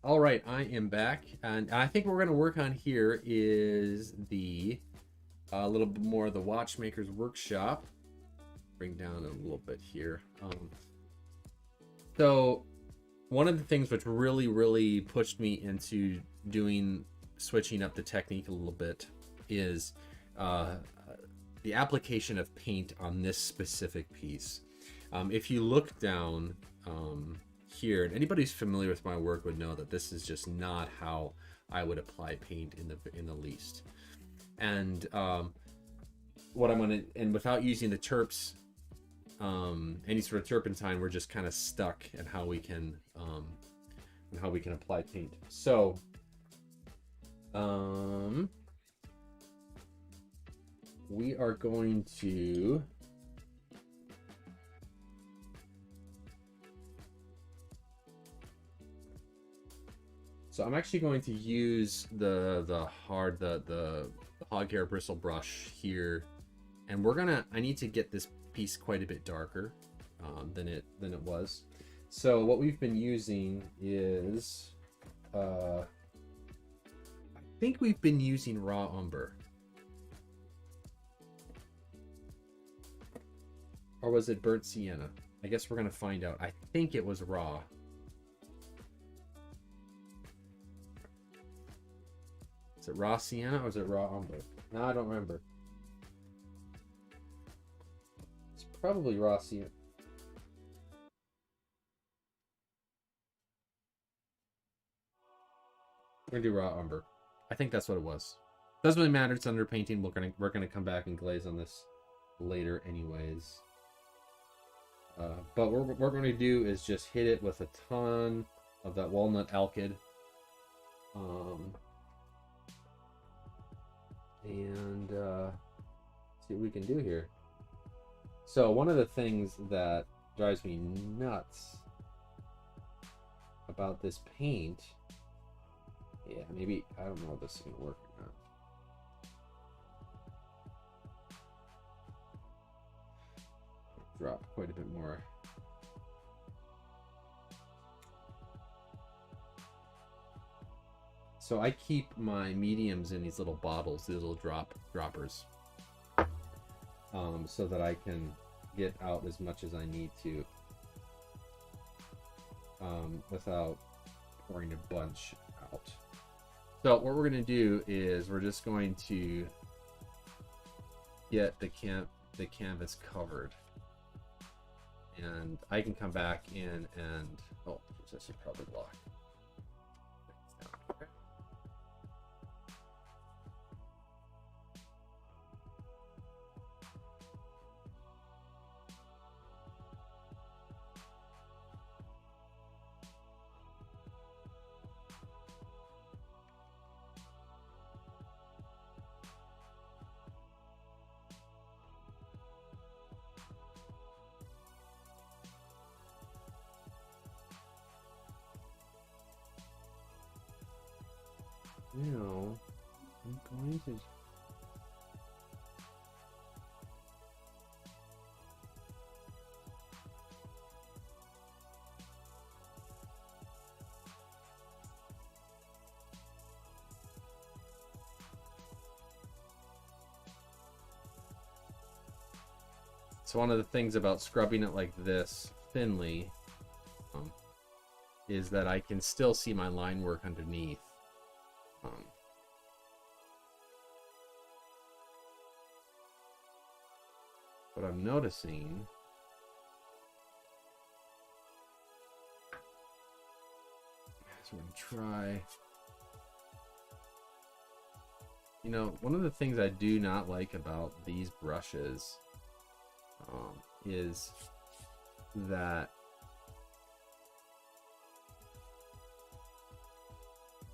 Speaker 1: All right, I am back, and I think what we're going to work on here is the a little bit more of the watchmaker's workshop. Bring down a little bit here. So one of the things which really pushed me into switching up the technique a little bit is the application of paint on this specific piece. If you look down here, and anybody who's familiar with my work would know that this is just not how I would apply paint in the least. And what I'm gonna, and without using the terps, any sort of turpentine, we're just kind of stuck in how we can apply paint. So we are going to I'm actually going to use the hog hair bristle brush here, and I need to get this piece quite a bit darker than it was. So what we've been using is I think we've been using raw umber, or was it burnt sienna? I guess we're gonna find out. I think it was raw. Is it raw sienna or is it raw umber? No, I don't remember. It's probably raw sienna. We're gonna do raw umber. I think that's what it was. Doesn't really matter. It's under painting. We're gonna come back and glaze on this later, anyways. But what we're going to do is just hit it with a ton of that walnut alkyd. And see what we can do here. So one of the things that drives me nuts about this paint, yeah, maybe, I don't know if this is going to work or not. Drop quite a bit more. So I keep my mediums in these little bottles, these little droppers, so that I can get out as much as I need to without pouring a bunch out. So what we're going to do is we're just going to get the canvas covered. And I can come back in and, oh, this should probably block. Okay. Now, I'm going to... So one of the things about scrubbing it like this thinly is that I can still see my line work underneath. But I'm noticing so we're gonna try, you know, one of the things I do not like about these brushes is that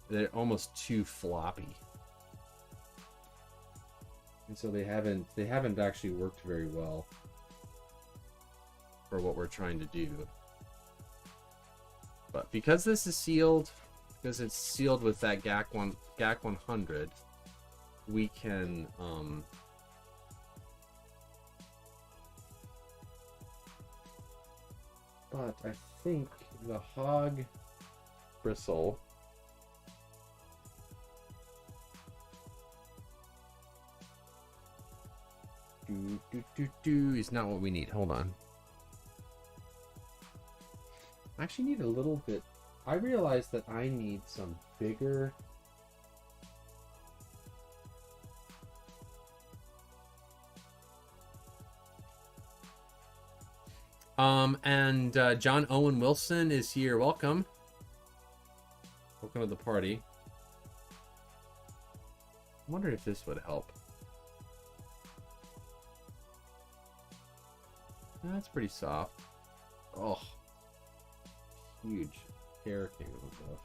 Speaker 1: they're almost too floppy, and so they haven't actually worked very well for what we're trying to do. But because this is sealed, because it's sealed with that GAC 100, we can but I think the hog bristle Is not what we need. Hold on. I actually need a little bit. I realized that I need some bigger. And John Owen Wilson is here. Welcome. Welcome to the party. I wonder if this would help. That's pretty soft. Oh, huge hair came off.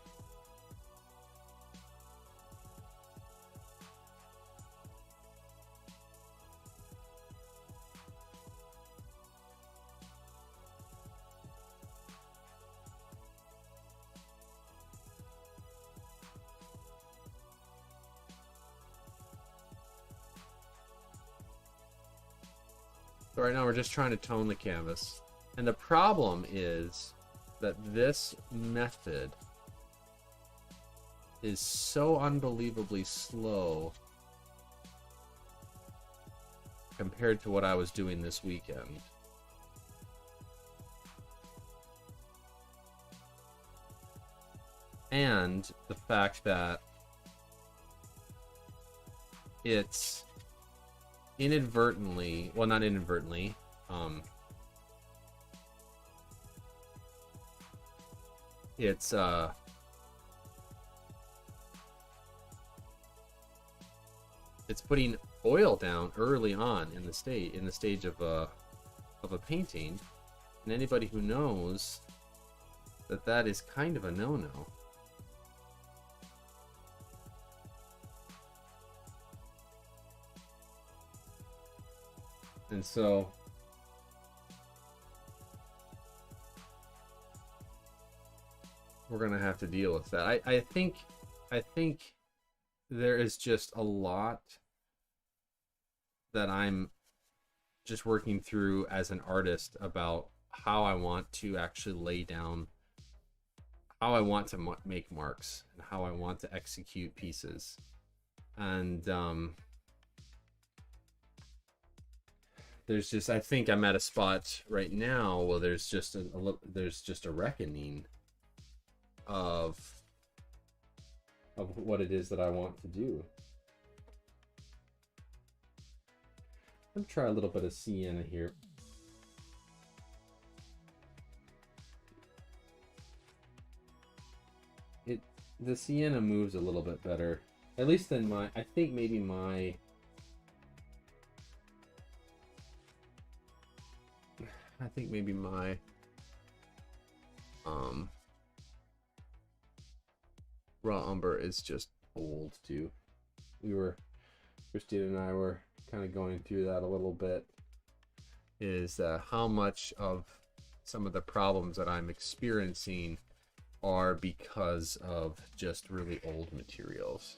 Speaker 1: So right now we're just trying to tone the canvas. And the problem is that this method is so unbelievably slow compared to what I was doing this weekend. And the fact that it's inadvertently, well, not inadvertently, it's putting oil down early on in the stage of a painting, and anybody who knows that is kind of a no-no. And so we're gonna have to deal with that. I think there is just a lot that I'm just working through as an artist about how I want to actually lay down, how I want to make marks, and how I want to execute pieces. And there's just, I think I'm at a spot right now where there's just a reckoning of what it is that I want to do. I'm gonna try a little bit of sienna here. The sienna moves a little bit better, at least than my, I think maybe my, raw umber is just old too. Christine and I were kind of going through that a little bit, is how much of some of the problems that I'm experiencing are because of just really old materials.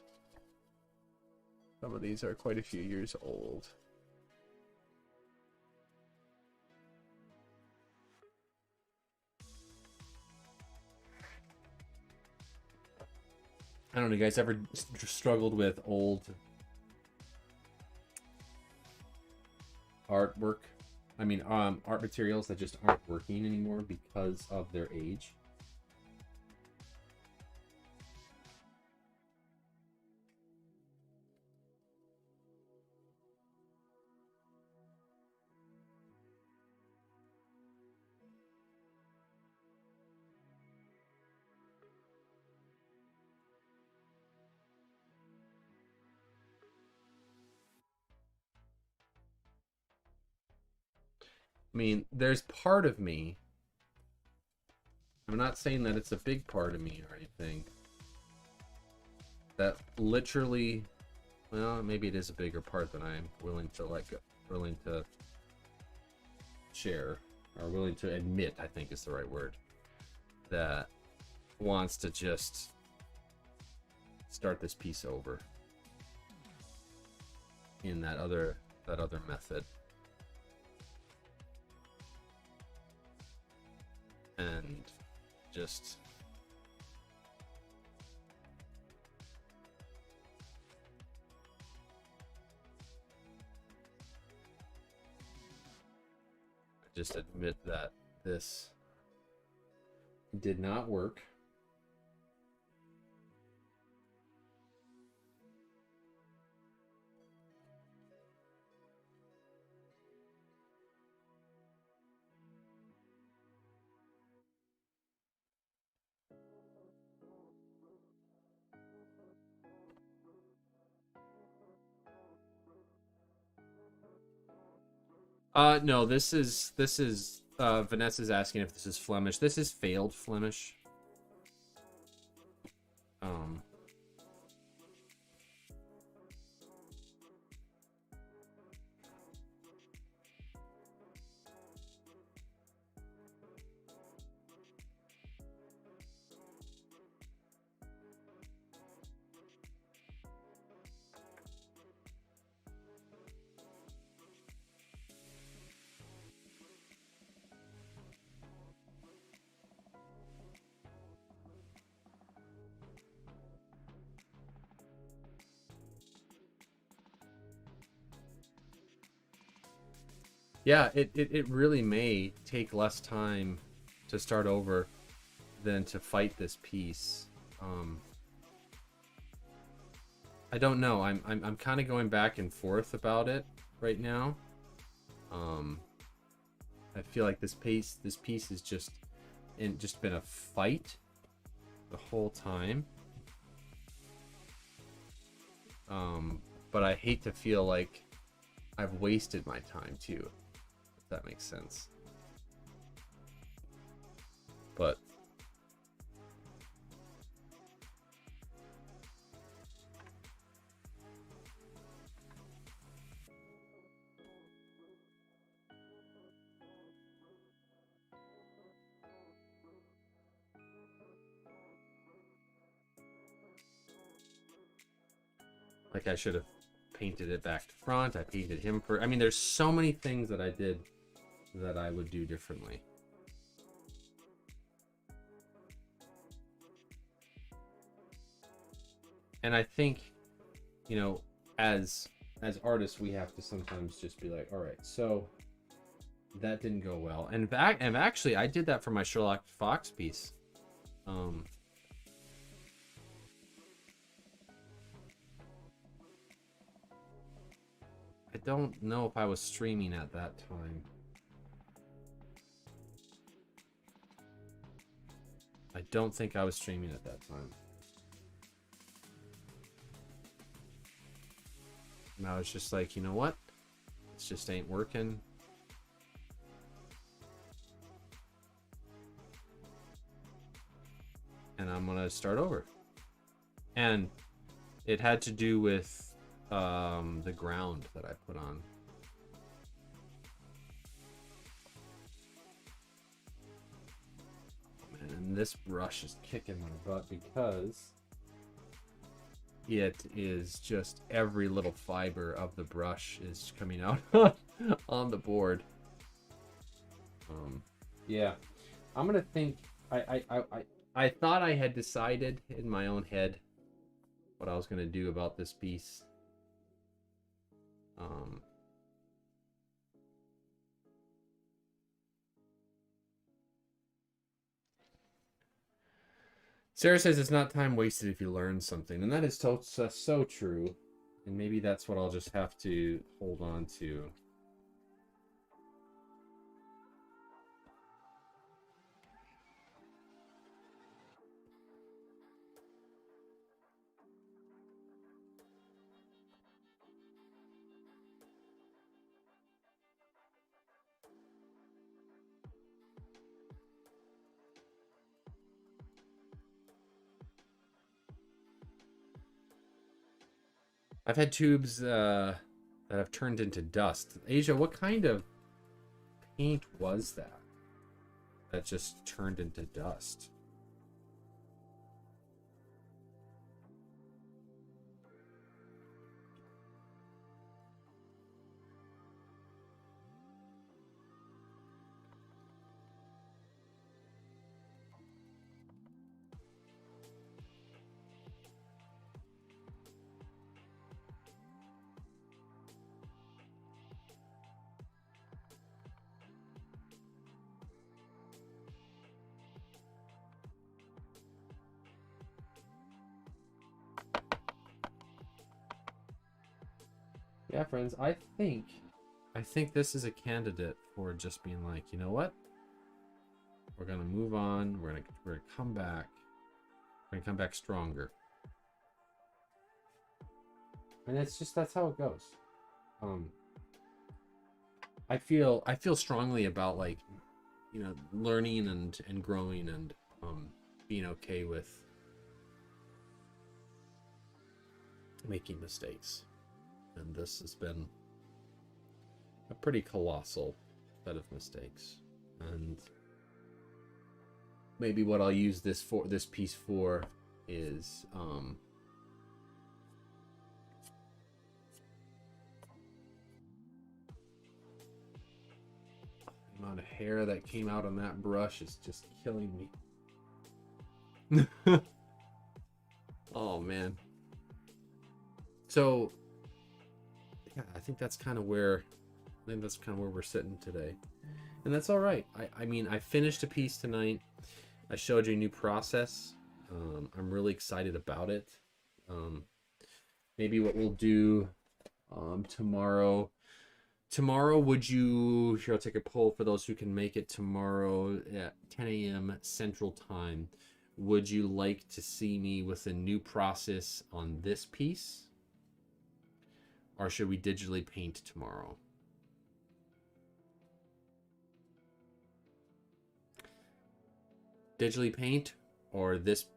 Speaker 1: Some of these are quite a few years old. I don't know, you guys ever struggled with old artwork? I mean, art materials that just aren't working anymore because of their age? I mean, there's part of me, I'm not saying that it's a big part of me or anything, that literally, well, maybe it is a bigger part than I'm willing to willing to share, or willing to admit, I think is the right word, that wants to just start this piece over in that other method. And just just admit that this did not work. No, this is Vanessa's asking if this is Flemish. This is failed Flemish. Yeah, it really may take less time to start over than to fight this piece. I don't know. I'm kind of going back and forth about it right now. I feel like this piece is just been a fight the whole time. But I hate to feel like I've wasted my time too, if that makes sense. But like I should have painted it back to front. I painted him for, I mean, there's so many things that I did that I would do differently. And I think, you know, as artists, we have to sometimes just be like, all right, so that didn't go well. And actually, I did that for my Sherlock Fox piece. I don't know if I was streaming at that time. I don't think I was streaming at that time. And I was just like, you know what? It just ain't working. And I'm gonna start over. And it had to do with the ground that I put on. And this brush is kicking my butt because it is just every little fiber of the brush is coming out on the board. Yeah, I'm gonna think. I thought I had decided in my own head what I was gonna do about this piece. Sarah says it's not time wasted if you learn something, and that is so true. And maybe that's what I'll just have to hold on to. I've had tubes that have turned into dust. Asia, what kind of paint was that just turned into dust? Yeah, friends, I think this is a candidate for just being like, you know what? We're gonna move on. We're gonna come back. We're gonna come back stronger. And that's how it goes. I feel strongly about, like, you know, learning and growing and being okay with making mistakes. And this has been a pretty colossal set of mistakes. And maybe what I'll use this piece for is the amount of hair that came out on that brush is just killing me. Oh man. So yeah, I think that's kind of where we're sitting today. And that's all right. I mean, I finished a piece tonight. I showed you a new process. I'm really excited about it. Maybe what we'll do tomorrow. Tomorrow, here, I'll take a poll for those who can make it tomorrow at 10 a.m. Central Time. Would you like to see me with a new process on this piece? Or should we digitally paint tomorrow? Digitally paint or this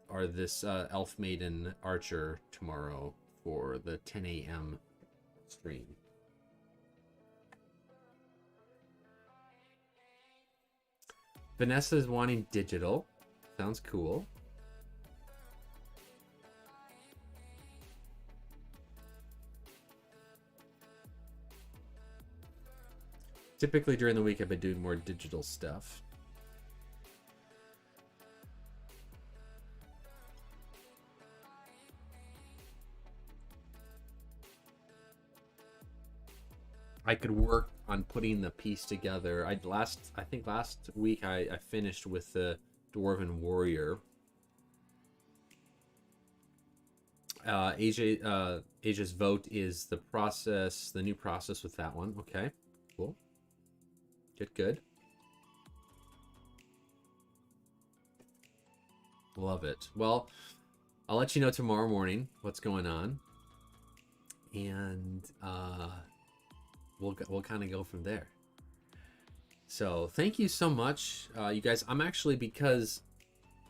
Speaker 1: Elf Maiden Archer tomorrow for the 10 a.m. stream? Vanessa is wanting digital. Sounds cool. Typically during the week I've been doing more digital stuff. I could work on putting the piece together. I think last week I finished with the Dwarven Warrior. Asia's vote is the new process with that one. Okay, cool. Good. Love it. Well, I'll let you know tomorrow morning what's going on, and we'll kind of go from there. So thank you so much, you guys. I'm actually, because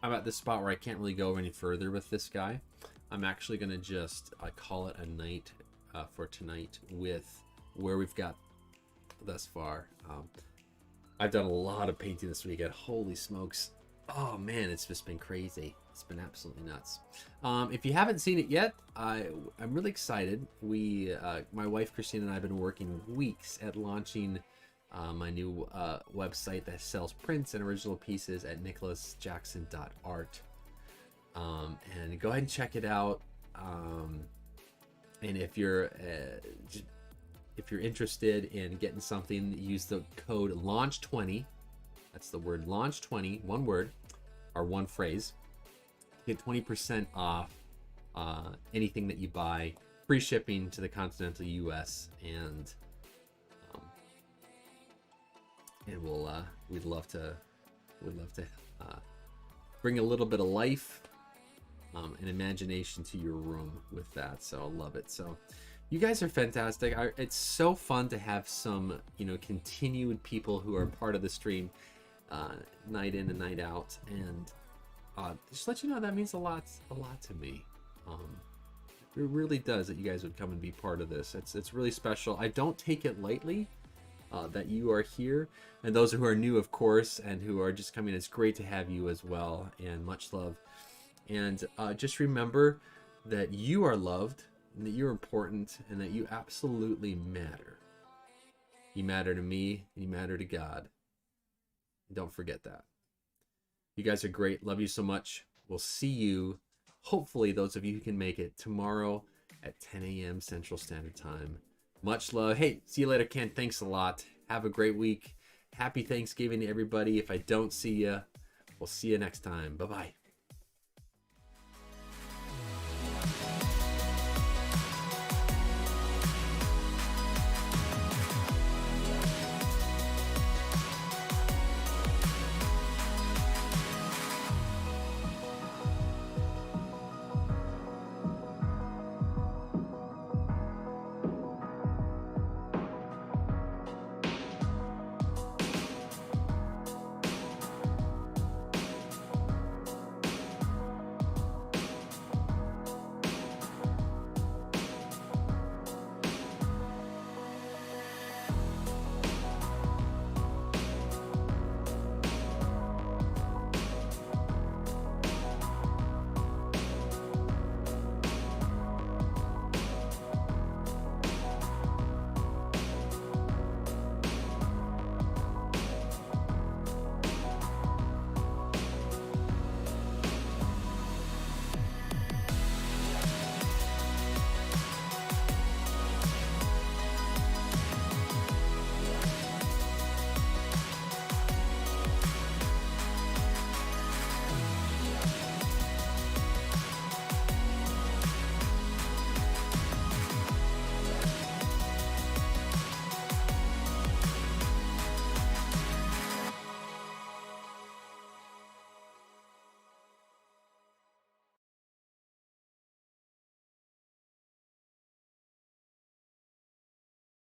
Speaker 1: I'm at this spot where I can't really go any further with this guy, I'm actually gonna just call it a night for tonight with where we've got thus far. I've done a lot of painting this weekend. Holy smokes. Oh man, it's just been crazy. It's been absolutely nuts. If you haven't seen it yet, I'm really excited. My wife Christine and I have been working weeks at launching my new website that sells prints and original pieces at nicholasjackson.art. And go ahead and check it out. And if you're interested in getting something, use the code LAUNCH20. That's the word LAUNCH20, one word or one phrase. Get 20% off anything that you buy, free shipping to the continental US, and we'd love to bring a little bit of life and imagination to your room with that. So I love it. So you guys are fantastic. It's so fun to have some, continued people who are part of the stream night in and night out, and just let you know that means a lot to me. It really does that you guys would come and be part of this. It's really special. I don't take it lightly that you are here, and those who are new, of course, and who are just coming. It's great to have you as well, and much love. And just remember that you are loved, and that you're important, and that you absolutely matter. You matter to me, and you matter to God. Don't forget that. You guys are great. Love you so much. We'll see you, hopefully, those of you who can make it, tomorrow at 10 a.m. Central Standard Time. Much love. Hey, see you later, Ken. Thanks a lot. Have a great week. Happy Thanksgiving to everybody. If I don't see you, we'll see you next time. Bye-bye.